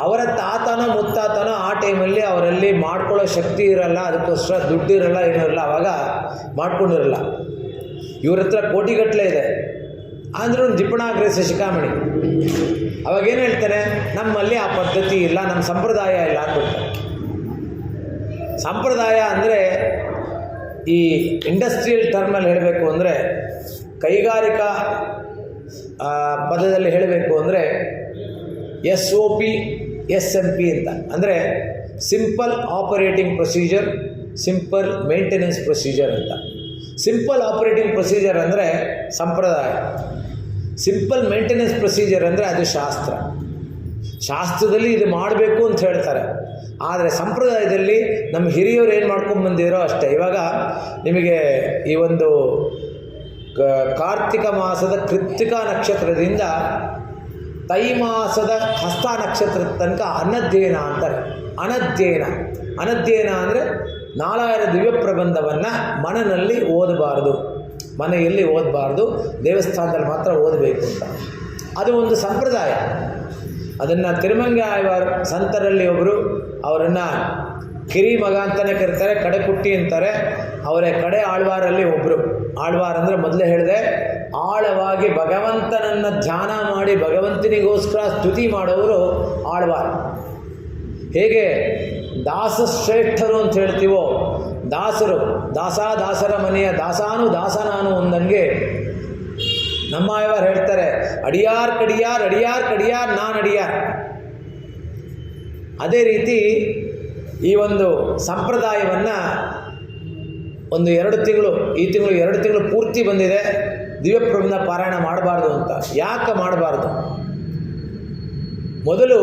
ಅವರ ತಾತನೋ ಮುತ್ತಾತನೋ ಆ ಟೈಮಲ್ಲಿ ಅವರಲ್ಲಿ ಮಾಡ್ಕೊಳ್ಳೋ ಶಕ್ತಿ ಇರಲ್ಲ, ಅದಕ್ಕೋಸ್ಕರ ದುಡ್ಡು ಇರಲ್ಲ, ಏನೂ ಇರಲ್ಲ, ಆವಾಗ ಮಾಡ್ಕೊಂಡಿರಲ್ಲ. ಇವ್ರ ಹತ್ರ ಕೋಟಿಗಟ್ಟಲೆ ಇದೆ, ಅಂದ್ರೂ ಜಿಪಣಾಗ್ರಹಿಸಿ ಶಿಖಾಮಣಿ. ಅವಾಗೇನು ಹೇಳ್ತಾರೆ? ನಮ್ಮಲ್ಲಿ ಆ ಪದ್ಧತಿ ಇಲ್ಲ, ನಮ್ಮ ಸಂಪ್ರದಾಯ ಇಲ್ಲ ಅಂದ್ಬಿಡ್ತಾರೆ. ಸಂಪ್ರದಾಯ ಅಂದರೆ ಈ ಇಂಡಸ್ಟ್ರಿಯಲ್ ಟರ್ಮಲ್ಲಿ ಹೇಳಬೇಕು ಅಂದರೆ, ಕೈಗಾರಿಕಾ ಪದದಲ್ಲಿ ಹೇಳಬೇಕು ಅಂದರೆ SOP SMP ಅಂತ. ಅಂದರೆ simple operating procedure, simple maintenance procedure ಅಂತ. ಸಿಂಪಲ್ ಆಪರೇಟಿಂಗ್ ಪ್ರೊಸೀಜರ್ ಅಂದರೆ ಸಂಪ್ರದಾಯ, ಸಿಂಪಲ್ ಮೇಂಟೆನೆನ್ಸ್ ಪ್ರೊಸೀಜರ್ ಅಂದರೆ ಅದು ಶಾಸ್ತ್ರ. ಶಾಸ್ತ್ರದಲ್ಲಿ ಇದು ಮಾಡಬೇಕು ಅಂತ ಹೇಳ್ತಾರೆ, ಆದರೆ ಸಂಪ್ರದಾಯದಲ್ಲಿ ನಮ್ಮ ಹಿರಿಯವರು ಏನು ಮಾಡ್ಕೊಂಡು ಬಂದಿರೋ ಅಷ್ಟೇ. ಇವಾಗ ನಿಮಗೆ ಈ ಒಂದು ಕಾರ್ತಿಕ ಮಾಸದ ಕೃತ್ತಿಕಾ ನಕ್ಷತ್ರದಿಂದ ತೈಮಾಸದ ಹಸ್ತ ನಕ್ಷತ್ರದ ತನಕ ಅನಧ್ಯಯನ ಅಂತಾರೆ. ಅನಧ್ಯಯನ ಅಂದರೆ 4 ದಿವ್ಯ ಪ್ರಬಂಧವನ್ನು ಮನೆಯಲ್ಲಿ ಓದಬಾರ್ದು, ಮನೆಯಲ್ಲಿ ಓದಬಾರ್ದು, ದೇವಸ್ಥಾನದಲ್ಲಿ ಮಾತ್ರ ಓದಬೇಕು ಅಂತ. ಅದು ಒಂದು ಸಂಪ್ರದಾಯ. ಅದನ್ನು ತಿರುಮಂಗ ಆಳ್ವಾರ್ ಸಂತರಲ್ಲಿ ಒಬ್ಬರು, ಅವರನ್ನು ಕಿರಿ ಮಗ ಅಂತಲೇ ಕರೀತಾರೆ, ಕಡೆಕುಟ್ಟಿ ಅಂತಾರೆ. ಅವರೇ ಕಡೆ ಆಳ್ವಾರಲ್ಲಿ ಒಬ್ಬರು. ಆಳ್ವಾರ್ ಅಂದರೆ ಮೊದಲೇ ಹೇಳಿದೆ, ಆಳವಾಗಿ ಭಗವಂತನನ್ನು ಧ್ಯಾನ ಮಾಡಿ ಭಗವಂತನಿಗೋಸ್ಕರ ಸ್ತುತಿ ಮಾಡೋರು ಆಳ್ವಾರ್. ಹೇಗೆ ದಾಸಶ್ರೇಷ್ಠರು ಅಂತ ಹೇಳ್ತೀವೋ, ದಾಸರು ದಾಸರ ಮನೆಯ ದಾಸಾನು ದಾಸನಾನು ಅಂದಂಗೆ ನಮ್ಮ ಆಳ್ವಾರ್ ಹೇಳ್ತಾರೆ, ಅಡಿಯಾರ್ ಕಡಿಯಾರ್ ನಾನ್ ಅಡಿಯಾರ್. ಅದೇ ರೀತಿ ಈ ಒಂದು ಸಂಪ್ರದಾಯವನ್ನು ಒಂದು 2 ತಿಂಗಳು, ಈ ತಿಂಗಳು 2 ತಿಂಗಳು ಪೂರ್ತಿ ಬಂದಿದೆ ದಿವ್ಯಪ್ರಬಂಧ ಪಾರಾಯಣ ಮಾಡಬಾರ್ದು ಅಂತ. ಯಾಕೆ ಮಾಡಬಾರ್ದು? ಮೊದಲು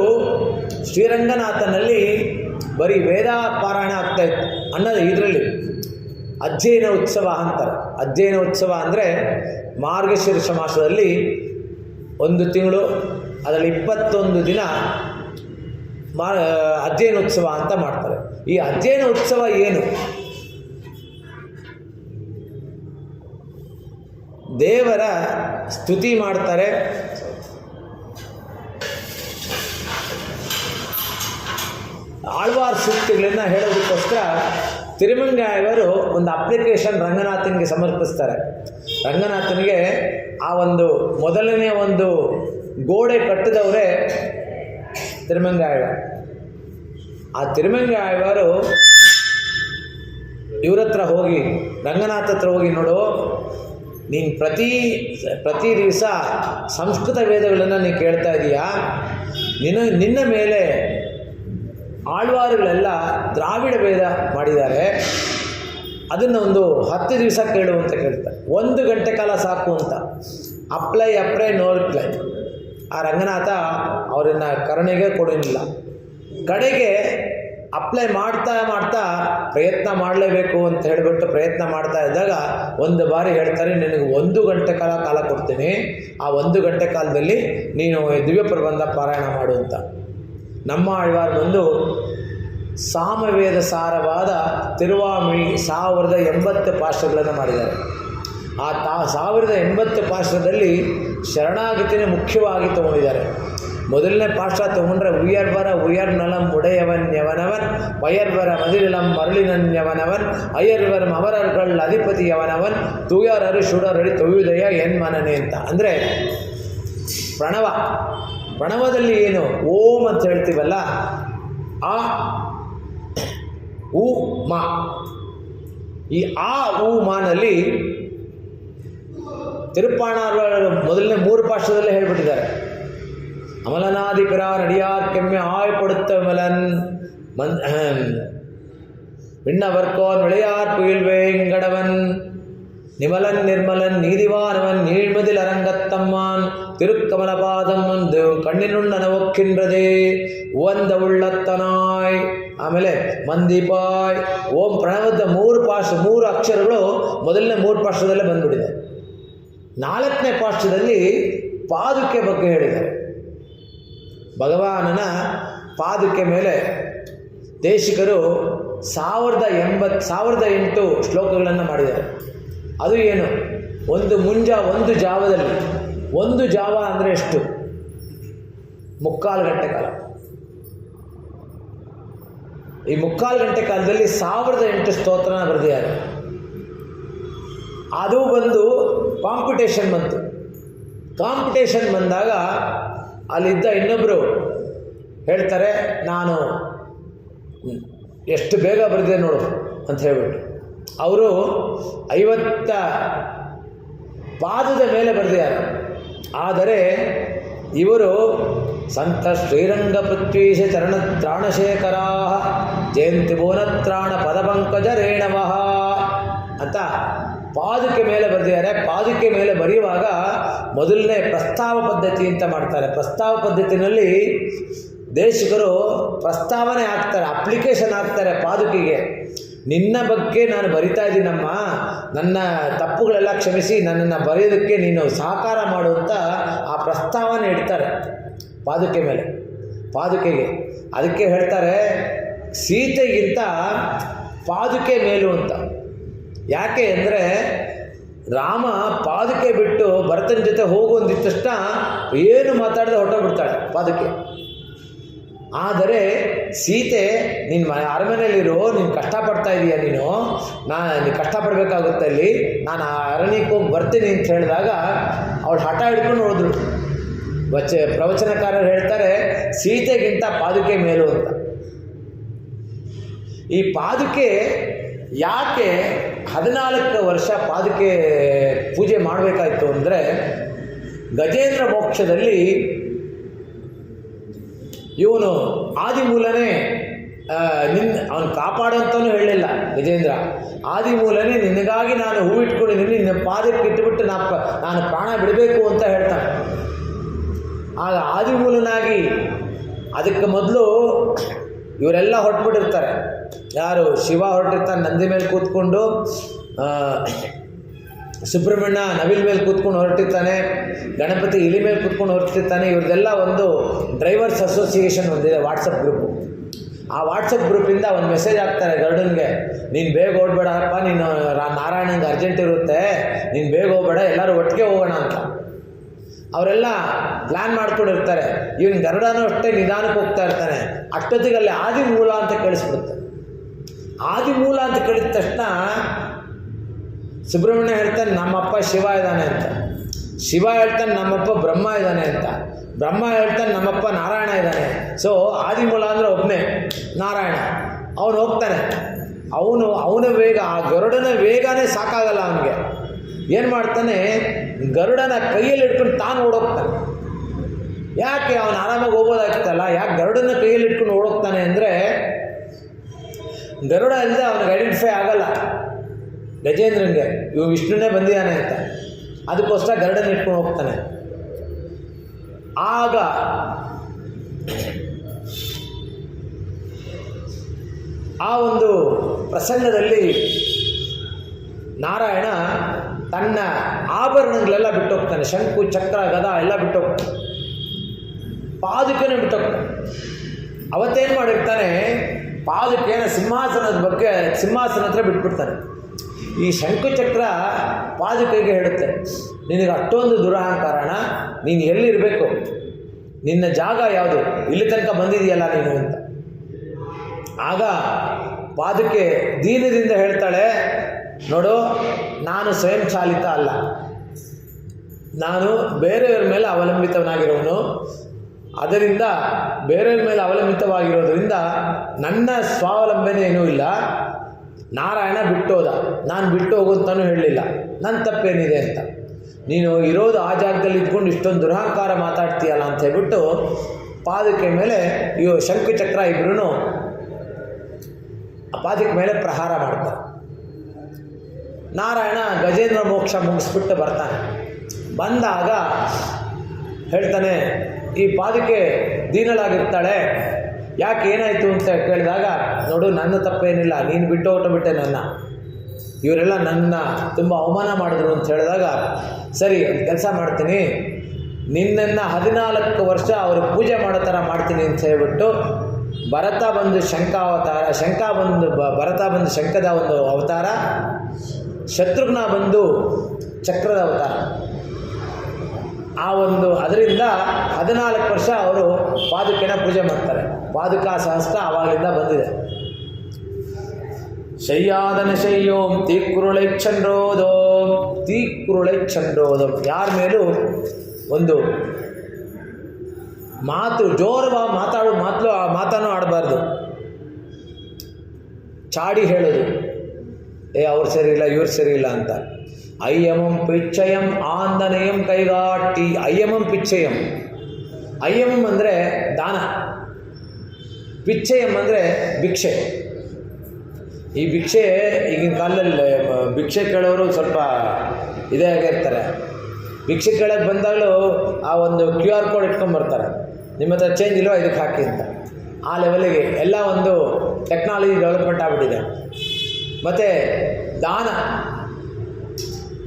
ಶ್ರೀರಂಗನಾಥನಲ್ಲಿ ಬರೀ ವೇದ ಪಾರಾಯಣ ಆಗ್ತಾಯಿತ್ತು ಅನ್ನೋದು ಇದರಲ್ಲಿ ಅಧ್ಯಯನ ಉತ್ಸವ ಅಂತಾರೆ. ಅಧ್ಯಯನ ಉತ್ಸವ ಅಂದರೆ ಮಾರ್ಗಶೀರ್ಷ ಮಾಸದಲ್ಲಿ 1 ತಿಂಗಳು, ಅದರಲ್ಲಿ 21 ದಿನ ಅಧ್ಯಯನ ಉತ್ಸವ ಅಂತ ಮಾಡ್ತಾರೆ. ಈ ಅಧ್ಯಯನ ಉತ್ಸವ ಏನು? ದೇವರ ಸ್ತುತಿ ಮಾಡ್ತಾರೆ, ಆಳ್ವಾರ್ ಸೂಕ್ತಿಗಳನ್ನು ಹೇಳೋದಕ್ಕೋಸ್ಕರ ತಿರುಮಂಗಾಯವರು ಒಂದು ಅಪ್ಲಿಕೇಶನ್ ರಂಗನಾಥನಿಗೆ ಸಮರ್ಪಿಸ್ತಾರೆ. ರಂಗನಾಥನಿಗೆ ಆ ಒಂದು ಮೊದಲನೇ ಒಂದು ಗೋಡೆ ಕಟ್ಟಿದವರೇ ತಿರುಮಂಗಾಯವರು. ಆ ತಿರುಮಂಗಾಯವರು ಇವ್ರ ಹತ್ರ ಹೋಗಿ, ರಂಗನಾಥ ಹತ್ರ ಹೋಗಿ, ನೋಡು, ನೀನು ಪ್ರತಿ ದಿವಸ ಸಂಸ್ಕೃತ ವೇದಗಳನ್ನು ನೀನು ಕೇಳ್ತಾ ಇದೀಯಾ, ನಿನ್ನ ಮೇಲೆ ಆಳ್ವಾರುಗಳೆಲ್ಲ ದ್ರಾವಿಡ ವೇದ ಮಾಡಿದ್ದಾರೆ, ಅದನ್ನು ಒಂದು 10 ದಿವಸ ಕೇಳು ಅಂತ ಕೇಳ್ತಾರೆ. 1 ಗಂಟೆ ಕಾಲ ಸಾಕು ಅಂತ. Apply no reply. ಆ ರಂಗನಾಥ ಅವರನ್ನು ಕರುಣೆಗೆ ಕೊಡೋನಿಲ್ಲ. ಕಡೆಗೆ ಅಪ್ಲೈ ಮಾಡ್ತಾ ಪ್ರಯತ್ನ ಮಾಡಲೇಬೇಕು ಅಂತ ಹೇಳಿಬಿಟ್ಟು ಪ್ರಯತ್ನ ಮಾಡ್ತಾ ಇದ್ದಾಗ ಒಂದು ಬಾರಿ ಹೇಳ್ತಾರೆ, ನಿನಗೆ 1 ಗಂಟೆ ಕಾಲ ಕೊಡ್ತೀನಿ, ಆ 1 ಗಂಟೆ ಕಾಲದಲ್ಲಿ ನೀನು ದಿವ್ಯ ಪ್ರಬಂಧ ಪಾರಾಯಣ ಮಾಡು ಅಂತ. ನಮ್ಮ ಆಳ್ವಾರ್ ಬಂದು ಸಾಮವೇದ ಸಾರವಾದ ತಿರುವಾಮಿ 1080 ಪಾಶಗಳನ್ನು ಮಾಡಿದ್ದಾರೆ. ಆ 1080 ಪಾಶದಲ್ಲಿ ಶರಣಾಗತಿನೇ ಮುಖ್ಯವಾಗಿ ತಗೊಂಡಿದ್ದಾರೆ. ಮೊದಲನೇ ಪಾಶ ತಗೊಂಡ್ರೆ ಉಯರ್ ನಲಂ ಉಡೆಯವನ್ ಯವನವನ್, ವಯರ್ವರ ಮದಿಲಂ ಮರಳಿನನ್ಯವನವನ್, ಅಯರ್ವರಂ ಅವರರ್ಗಳ್ ಅಧಿಪತಿ ಯವನವನ್, ತೂಯರರು ಶುಡರಡಿ ತೊಯ್ಯುದಯ ಎನ್ಮನನೆ ಅಂತ. ಅಂದರೆ ಪ್ರಣವದಲ್ಲಿ ಏನು ಓಂ ಅಂತ ಹೇಳ್ತೀವಲ್ಲ, ಆ ಉ ಮಾ, ಈ ಆ ಉ ಮಾನಲ್ಲಿ ತಿರುಪ್ಪಾಣಾರು ಮೊದಲನೇ 3 ಪಾರ್ಶ್ವದಲ್ಲೇ ಹೇಳ್ಬಿಟ್ಟಿದ್ದಾರೆ. ಅಮಲನಾದಿ ಪಿರಾನ್ ಅಡಿಯಾರ್ ಕೆಮ್ಮೆ ಆಯ್ಪಡುತ್ತ ಮಲನ್ விண்ணவர்கோன் விளையார் புயல் வேங்கடவன் நிமலன் நிர்மலன் நீதிவானவன் நீழ்மதில் அரங்கத்தம்மான் திருக்கமலபாதம் வந்து ಕಣ್ಣಿನುಣ್ಣನ ಒಕ್ಕಿಂದ್ರದೇ ಒಂದ ಉಳ್ಳತ್ತನಾಯ್. ಆಮೇಲೆ ಮಂದೀಪಾಯ್ ಓಂ ಪ್ರಣವದ 3 ಅಕ್ಷರಗಳು ಮೊದಲನೇ 3 ಪಾರ್ಶ್ವದಲ್ಲೇ ಬಂದ್ಬಿಟ್ಟಿದೆ. 4ನೇ ಪಾರ್ಶ್ವದಲ್ಲಿ ಪಾದುಕೆ ಬಗ್ಗೆ ಹೇಳಿದ್ದಾರೆ. ಭಗವಾನನ ಪಾದುಕೆ ಮೇಲೆ ದೇಶಿಕರು 1008 ಶ್ಲೋಕಗಳನ್ನು ಮಾಡಿದ್ದಾರೆ. ಅದು ಏನು? ಒಂದು ಜಾವದಲ್ಲಿ, ಒಂದು ಜಾವ ಅಂದರೆ ಎಷ್ಟು? 3/4 ಗಂಟೆ ಕಾಲ. ಈ 3/4 ಗಂಟೆ ಕಾಲದಲ್ಲಿ 1008 ಸ್ತೋತ್ರನ ಬರೆದಿದ್ದಾರೆ. ಅದು ಬಂದು ಕಾಂಪಿಟೇಷನ್ ಬಂತು. ಕಾಂಪಿಟೇಷನ್ ಬಂದಾಗ ಅಲ್ಲಿದ್ದ ಇನ್ನೊಬ್ಬರು ಹೇಳ್ತಾರೆ, ನಾನು ಎಷ್ಟು ಬೇಗ ಬರೆದಿದೆ ನೋಡು ಅಂತ ಹೇಳ್ಬಿಟ್ಟು ಅವರು 50 ಪಾದದ ಮೇಲೆ ಬರೆದಿದ್ದಾರೆ. ಆದರೆ ಇವರು ಸಂತ ಶ್ರೀರಂಗ ಪೃಥ್ವೀಶ ಚರಣ ತ್ರಾಣಶೇಖರಾ ಜಯಂತಿ ಭುವನತ್ರಾಣ ಪದಪಂಕಜ ರೇಣವಃ ಅಂತ ಪಾದುಕೆ ಮೇಲೆ ಬರೆದಿದ್ದಾರೆ. ಪಾದುಕೆ ಮೇಲೆ ಬರೆಯುವಾಗ ಮೊದಲನೇ ಪ್ರಸ್ತಾವ ಪದ್ಧತಿ ಅಂತ ಮಾಡ್ತಾರೆ. ಪ್ರಸ್ತಾವ ಪದ್ಧತಿನಲ್ಲಿ ದೇಶಿಕರು ಪ್ರಸ್ತಾವನೆ ಹಾಕ್ತಾರೆ, ಅಪ್ಲಿಕೇಶನ್ ಹಾಕ್ತಾರೆ ಪಾದುಕೆಗೆ. ನಿನ್ನ ಬಗ್ಗೆ ನಾನು ಬರಿತಾ ಇದ್ದೀನಮ್ಮ, ನನ್ನ ತಪ್ಪುಗಳೆಲ್ಲ ಕ್ಷಮಿಸಿ ನನ್ನನ್ನು ಬರೆಯೋದಕ್ಕೆ ನೀನು ಸಹಕಾರ ಮಾಡುವಂಥ ಆ ಪ್ರಸ್ತಾವನೆ ಇಡ್ತಾರೆ ಪಾದುಕೆ ಮೇಲೆ, ಪಾದುಕೆಗೆ. ಅದಕ್ಕೆ ಹೇಳ್ತಾರೆ ಸೀತೆಗಿಂತ ಪಾದುಕೆ ಮೇಲು ಅಂತ. ಯಾಕೆ ಅಂದರೆ ರಾಮ ಪಾದುಕೆ ಬಿಟ್ಟು ಭರತನ ಜೊತೆ ಹೋಗುವಂದಿದ್ದ ತಕ್ಷಣ ಏನು ಮಾತಾಡದೆ ಹೊರಟೋಗ್ಬಿಡ್ತಾಳೆ ಪಾದುಕೆ. ಆದರೆ ಸೀತೆ ನಿನ್ನ ಅರಮನೆಯಲ್ಲಿರೋ, ನೀನು ಕಷ್ಟಪಡ್ತಾ ಇದೀಯ, ನೀನು ಕಷ್ಟಪಡಬೇಕಾಗುತ್ತೆ ಅಲ್ಲಿ, ನಾನು ಆ ಅರಣ್ಯಕ್ಕೆ ಹೋಗಿ ಬರ್ತೀನಿ ಅಂತ ಹೇಳಿದಾಗ ಅವಳು ಹಠ ಹಿಡ್ಕೊಂಡು ಹೋದ್ರು. ಪ್ರವಚನಕಾರರು ಹೇಳ್ತಾರೆ ಸೀತೆಗಿಂತ ಪಾದುಕೆ ಮೇಲು ಅಂತ. ಈ ಪಾದುಕೆ ಯಾಕೆ 14 ವರ್ಷ ಪಾದುಕೆ ಪೂಜೆ ಮಾಡಬೇಕಾಯ್ತು ಅಂದರೆ, ಗಜೇಂದ್ರ ಮೋಕ್ಷದಲ್ಲಿ ಇವನು ಆದಿಮೂಲನೇ ಅವನು ಕಾಪಾಡೋಂತನೂ ಹೇಳಲಿಲ್ಲ ಗಜೇಂದ್ರ. ಆದಿಮೂಲನೇ ನಿನಗಾಗಿ ನಾನು ಹೂವಿಟ್ಕೊಂಡಿದ್ದೀನಿ, ನಿನ್ನ ಪಾದಕ್ಕೆ ಇಟ್ಟುಬಿಟ್ಟು ನಾನು ಪ್ರಾಣ ಬಿಡಬೇಕು ಅಂತ ಹೇಳ್ತಾನೆ. ಆಗ ಆದಿಮೂಲನಾಗಿ ಅದಕ್ಕೆ ಮೊದಲು ಇವರೆಲ್ಲ ಹೊರಟ್ಬಿಟ್ಟಿರ್ತಾರೆ. ಯಾರು? ಶಿವ ಹೊರಟಿರ್ತಾನೆ ನಂದಿ ಮೇಲೆ ಕೂತ್ಕೊಂಡು, ಸುಬ್ರಹ್ಮಣ್ಯ ನವಿಲ್ ಮೇಲೆ ಕೂತ್ಕೊಂಡು ಹೊರಟಿರ್ತಾನೆ, ಗಣಪತಿ ಇಲಿ ಮೇಲೆ ಕೂತ್ಕೊಂಡು ಹೊರಟಿರ್ತಾನೆ. ಇವ್ರದ್ದೆಲ್ಲ ಒಂದು ಡ್ರೈವರ್ಸ್ ಅಸೋಸಿಯೇಷನ್ ಒಂದಿದೆ, ವಾಟ್ಸಪ್ ಗ್ರೂಪು. ಆ ವಾಟ್ಸಪ್ ಗ್ರೂಪಿಂದ ಒಂದು ಮೆಸೇಜ್ ಹಾಕ್ತಾರೆ ಗರುಡನ್ಗೆ, ನೀನು ಬೇಗ ಓಡಬೇಡಪ್ಪ, ನೀನು ನಾರಾಯಣಂಗೆ ಅರ್ಜೆಂಟ್ ಇರುತ್ತೆ, ನೀನು ಬೇಗ ಹೋಗಬೇಡ, ಎಲ್ಲರೂ ಒಟ್ಟಿಗೆ ಹೋಗೋಣ ಅಂತ. ಅವರೆಲ್ಲ ಪ್ಲ್ಯಾನ್ ಮಾಡ್ಕೊಂಡಿರ್ತಾರೆ. ಇವನು ಗರುಡನೂ ಅಷ್ಟೇ ನಿಧಾನಕ್ಕೆ ಹೋಗ್ತಾ ಇರ್ತಾನೆ. ಅಷ್ಟೊತ್ತಿಗೆ ಅಲ್ಲಿ ಆದಿಮೂಲ ಅಂತ ಕೇಳಿಸ್ಬಿಡುತ್ತೆ. ಆದಿಮೂಲ ಅಂತ ಕೇಳಿದ ತಕ್ಷಣ ಸುಬ್ರಹ್ಮಣ್ಯ ಹೇಳ್ತಾನೆ ನಮ್ಮಪ್ಪ ಶಿವ ಇದ್ದಾನೆ ಅಂತ, ಶಿವ ಹೇಳ್ತಾನೆ ನಮ್ಮಪ್ಪ ಬ್ರಹ್ಮ ಇದ್ದಾನೆ ಅಂತ, ಬ್ರಹ್ಮ ಹೇಳ್ತಾನೆ ನಮ್ಮಪ್ಪ ನಾರಾಯಣ ಇದ್ದಾನೆ. ಸೊ ಆದಿಮೂಲ ಅಂದರೆ ಒಬ್ಬನೇ ನಾರಾಯಣ. ಅವನು ಹೋಗ್ತಾನೆ, ಅವನ ವೇಗ, ಆ ಗರುಡನ ವೇಗನೇ ಸಾಕಾಗಲ್ಲ ಅವನಿಗೆ. ಏನು ಮಾಡ್ತಾನೆ, ಗರುಡನ ಕೈಯಲ್ಲಿ ಇಟ್ಕೊಂಡು ತಾನು ಓಡೋಗ್ತಾನೆ. ಯಾಕೆ ಅವನು ಆರಾಮಾಗಿ ಹೋಗೋದಾಗ್ತಲ್ಲ, ಯಾಕೆ ಗರುಡನ ಕೈಯಲ್ಲಿ ಇಟ್ಕೊಂಡು ಓಡೋಗ್ತಾನೆ ಅಂದರೆ, ಗರುಡ ಇಲ್ಲದೆ ಅವನಿಗೆ ಐಡೆಂಟಿಫೈ ಆಗಲ್ಲ ಗಜೇಂದ್ರನಿಗೆ, ಇವು ವಿಷ್ಣುನೇ ಬಂದಿದ್ದಾನೆ ಅಂತ. ಅದಕ್ಕೋಸ್ಕರ ಗರುಡನ ಇಟ್ಕೊಂಡು ಹೋಗ್ತಾನೆ. ಆಗ ಆ ಒಂದು ಪ್ರಸಂಗದಲ್ಲಿ ನಾರಾಯಣ ತನ್ನ ಆಭರಣಗಳೆಲ್ಲ ಬಿಟ್ಟೋಗ್ತಾನೆ. ಶಂಕು ಚಕ್ರ ಗದ ಎಲ್ಲ ಬಿಟ್ಟೋಗ್ತಾನೆ, ಪಾದುಕೆನೇ ಬಿಟ್ಟೋಗ್ತಾನೆ. ಅವತ್ತೇನು ಮಾಡಿರ್ತಾನೆ, ಪಾದುಕೆನ ಸಿಂಹಾಸನ ಹತ್ರ ಬಿಟ್ಬಿಡ್ತಾನೆ. ಈ ಶಂಕುಚಕ್ರ ಪಾದುಕೆಗೆ ಹೇಳುತ್ತೆ, ನಿನಗೆ ಅಷ್ಟೊಂದು ದುರಹಂಕಾರಣ, ನೀನು ಎಲ್ಲಿರಬೇಕು, ನಿನ್ನ ಜಾಗ ಯಾವುದು, ಇಲ್ಲಿ ತನಕ ಬಂದಿದೆಯಲ್ಲ ನೀನು ಅಂತ. ಆಗ ಪಾದುಕೆ ದೀನದಿಂದ ಹೇಳ್ತಾಳೆ, ನೋಡು, ನಾನು ಸ್ವಯಂ ಚಾಲಿತ ಅಲ್ಲ, ನಾನು ಬೇರೆಯವ್ರ ಮೇಲೆ ಅವಲಂಬಿತನಾಗಿರೋನು. ಅದರಿಂದ ಬೇರೆಯವ್ರ ಮೇಲೆ ಅವಲಂಬಿತವಾಗಿರೋದ್ರಿಂದ ನನ್ನ ಸ್ವಾವಲಂಬನೆ ಏನೂ ಇಲ್ಲ. ನಾರಾಯಣ ಬಿಟ್ಟೋದ, ನಾನು ಬಿಟ್ಟು ಹೋಗು ಅಂತಲೂ ಹೇಳಲಿಲ್ಲ, ನನ್ನ ತಪ್ಪೇನಿದೆ ಅಂತ. ನೀನು ಇರೋದು ಆ ಜಾಗದಲ್ಲಿ ಇದ್ಕೊಂಡು ಇಷ್ಟೊಂದು ದುರಹಂಕಾರ ಮಾತಾಡ್ತೀಯಲ್ಲ ಅಂತ ಹೇಳ್ಬಿಟ್ಟು ಪಾದಕ್ಕೆ ಮೇಲೆ ಇವು ಶಂಕು ಚಕ್ರ ಇಬ್ಬರೂ ಆ ಪಾದಕ್ಕೆ ಮೇಲೆ ಪ್ರಹಾರ ಮಾಡ್ತಾರೆ. ನಾರಾಯಣ ಗಜೇಂದ್ರ ಮೋಕ್ಷ ಮುಗಿಸ್ಬಿಟ್ಟು ಬರ್ತಾನೆ. ಬಂದಾಗ ಹೇಳ್ತಾನೆ, ಈ ಪಾದಕ್ಕೆ ದೀನಳಾಗಿರ್ತಾಳೆ, ಯಾಕೆ ಏನಾಯಿತು ಅಂತ ಕೇಳಿದಾಗ, ನೋಡು ನನ್ನ ತಪ್ಪೇನಿಲ್ಲ, ನೀನು ಬಿಟ್ಟು ಹೊಟ್ಟುಬಿಟ್ಟೆ ನನ್ನ, ಇವರೆಲ್ಲ ನನ್ನ ತುಂಬ ಅವಮಾನ ಮಾಡಿದ್ರು ಅಂತ ಹೇಳಿದಾಗ, ಸರಿ ಒಂದು ಕೆಲಸ ಮಾಡ್ತೀನಿ, ನಿನ್ನನ್ನು 14 ವರ್ಷ ಅವರು ಪೂಜೆ ಮಾಡೋ ಥರ ಮಾಡ್ತೀನಿ ಅಂತ ಹೇಳ್ಬಿಟ್ಟು ಭರತ ಬಂದು ಶಂಖಾವತಾರ, ಭರತ ಬಂದು ಶಂಖದ ಒಂದು ಅವತಾರ, ಶತ್ರುಘ್ನ ಬಂದು ಚಕ್ರದ ಅವತಾರ. ಆ ಒಂದು ಅದರಿಂದ 14 ವರ್ಷ ಅವರು ಪಾದುಕೆನ ಪೂಜೆ ಮಾಡ್ತಾರೆ. ಪಾದುಕಾ ಸಹಸ್ರ ಆವಾಗಲಿಂದ ಬಂದಿದೆ. ಶಯ್ಯಾದನ ಶಯ್ಯೋಂ ತೀಕುರುಳೈಚ್ಛಂಡ್ರೋದಂ. ಯಾರ ಮೇಲೂ ಒಂದು ಮಾತು ಜೋರವಾಗಿ ಮಾತನ್ನು ಆಡಬಾರ್ದು, ಚಾಡಿ ಹೇಳೋದು, ಅವ್ರು ಸರಿ ಇಲ್ಲ ಇವ್ರು ಸರಿ ಇಲ್ಲ ಅಂತ. ಅಯ್ಯಮಂ ಪಿಚ್ಚಯಂ ಆಂದನಯಂ ಕೈಗಾಟಿ. ಅಯ್ಯಮಂ ಪಿಚ್ಚಯಂ, ಅಯ್ಯಮಂ ಅಂದರೆ ದಾನ, ಪಿಚ್ಚಯಂ ಅಂದರೆ ಭಿಕ್ಷೆ. ಈ ಭಿಕ್ಷೆ ಈಗಿನ ಕಾಲದಲ್ಲಿ ಭಿಕ್ಷೆ ಕೇಳೋರು ಸ್ವಲ್ಪ ಇದೇ ಆಗಿರ್ತಾರೆ. ಭಿಕ್ಷೆ ಕೇಳೋಕ್ಕೆ ಬಂದಾಗಲೂ ಆ ಒಂದು QR ಕೋಡ್ ಇಟ್ಕೊಂಡ್ಬರ್ತಾರೆ, ನಿಮ್ಮ ಹತ್ರ ಚೇಂಜ್ ಇಲ್ವಾ ಇದಕ್ಕೆ ಹಾಕಿ ಅಂತ. ಆ ಲೆವೆಲಿಗೆ ಎಲ್ಲ ಒಂದು ಟೆಕ್ನಾಲಜಿ ಡೆವಲಪ್ಮೆಂಟ್ ಆಗಿಬಿಟ್ಟಿದೆ. ಮತ್ತು ದಾನ,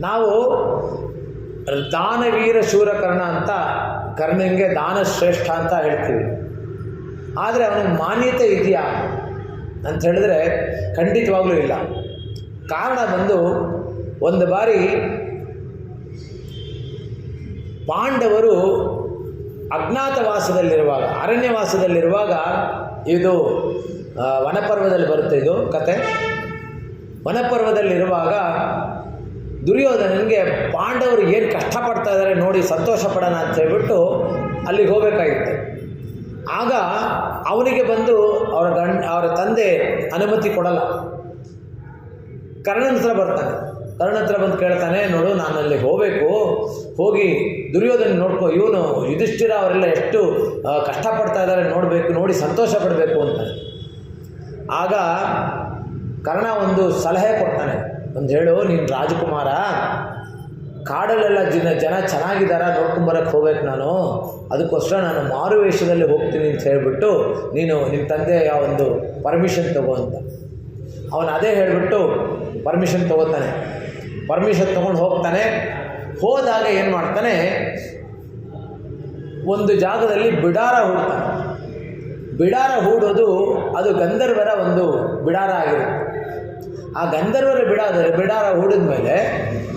ನಾವು ದಾನವೀರ ಶೂರಕರ್ಣ ಅಂತ, ಕರ್ಣನಿಗೆ ದಾನ ಶ್ರೇಷ್ಠ ಅಂತ ಹೇಳ್ತೀವಿ. ಆದರೆ ಅವನಿಗೆ ಮಾನ್ಯತೆ ಇದೆಯಾ ಅಂತ ಹೇಳಿದ್ರೆ ಖಂಡಿತವಾಗ್ಲೂ ಇಲ್ಲ. ಕಾರಣ ಬಂದು, ಒಂದು ಬಾರಿ ಪಾಂಡವರು ಅಜ್ಞಾತವಾಸದಲ್ಲಿರುವಾಗ, ಅರಣ್ಯವಾಸದಲ್ಲಿರುವಾಗ, ಇದು ವನಪರ್ವದಲ್ಲಿ ಬರುತ್ತೆ ಇದು ಕತೆ. ವನಪರ್ವದಲ್ಲಿರುವಾಗ ದುರ್ಯೋಧನನಿಗೆ ಪಾಂಡವರು ಏನು ಕಷ್ಟಪಡ್ತಾ ಇದ್ದಾರೆ ನೋಡಿ ಸಂತೋಷ ಪಡೋಣ ಅಂತ ಹೇಳ್ಬಿಟ್ಟು ಅಲ್ಲಿಗೆ ಹೋಗಬೇಕಾಗಿತ್ತು. ಆಗ ಅವನಿಗೆ ಬಂದು ಅವರ ತಂದೆ ಅನುಮತಿ ಕೊಡಲ್ಲ. ಕರ್ಣನ ಹತ್ರ ಬರ್ತಾನೆ. ಕರ್ಣನ ಹತ್ರ ಬಂದು ಕೇಳ್ತಾನೆ, ನೋಡು ನಾನು ಅಲ್ಲಿಗೆ ಹೋಗಬೇಕು, ಹೋಗಿ ದುರ್ಯೋಧನ ನೋಡ್ಕೊ, ಇವನು ಯುಧಿಷ್ಠಿರ ಅವರೆಲ್ಲ ಎಷ್ಟು ಕಷ್ಟಪಡ್ತಾ ಇದ್ದಾರೆ ನೋಡಬೇಕು, ನೋಡಿ ಸಂತೋಷ ಪಡಬೇಕು ಅಂತ. ಆಗ ಕರ್ಣ ಒಂದು ಸಲಹೆ ಕೊಡ್ತಾನೆ, ಒಂದು ಹೇಳು, ನೀನು ರಾಜಕುಮಾರ, ಕಾಡಲ್ಲೆಲ್ಲ ಜನ ಚೆನ್ನಾಗಿದ್ದಾರ ನೋಡ್ಕೊಂಬರಕ್ಕೆ ಹೋಗ್ಬೇಕು ನಾನು, ಅದಕ್ಕೋಸ್ಕರ ನಾನು ಮಾರುವೇಷದಲ್ಲಿ ಹೋಗ್ತೀನಿ ಅಂತ ಹೇಳಿಬಿಟ್ಟು ನೀನು ನಿಮ್ಮ ತಂದೆಯ ಒಂದು ಪರ್ಮಿಷನ್ ತಗೋ ಅಂತ. ಅವನು ಅದೇ ಹೇಳಿಬಿಟ್ಟು ಪರ್ಮಿಷನ್ ತೊಗೋತಾನೆ. ಪರ್ಮಿಷನ್ ತೊಗೊಂಡು ಹೋಗ್ತಾನೆ. ಹೋದಾಗ ಏನು ಮಾಡ್ತಾನೆ, ಒಂದು ಜಾಗದಲ್ಲಿ ಬಿಡಾರ ಹೂಡ್ತಾನೆ. ಬಿಡಾರ ಹೂಡೋದು ಅದು ಗಂಧರ್ವರ ಒಂದು ಬಿಡಾರ ಆಗಿರುತ್ತೆ. ಆ ಗಂಧರ್ವರ ಬಿಡಾರ ಹೂಡಿದ ಮೇಲೆ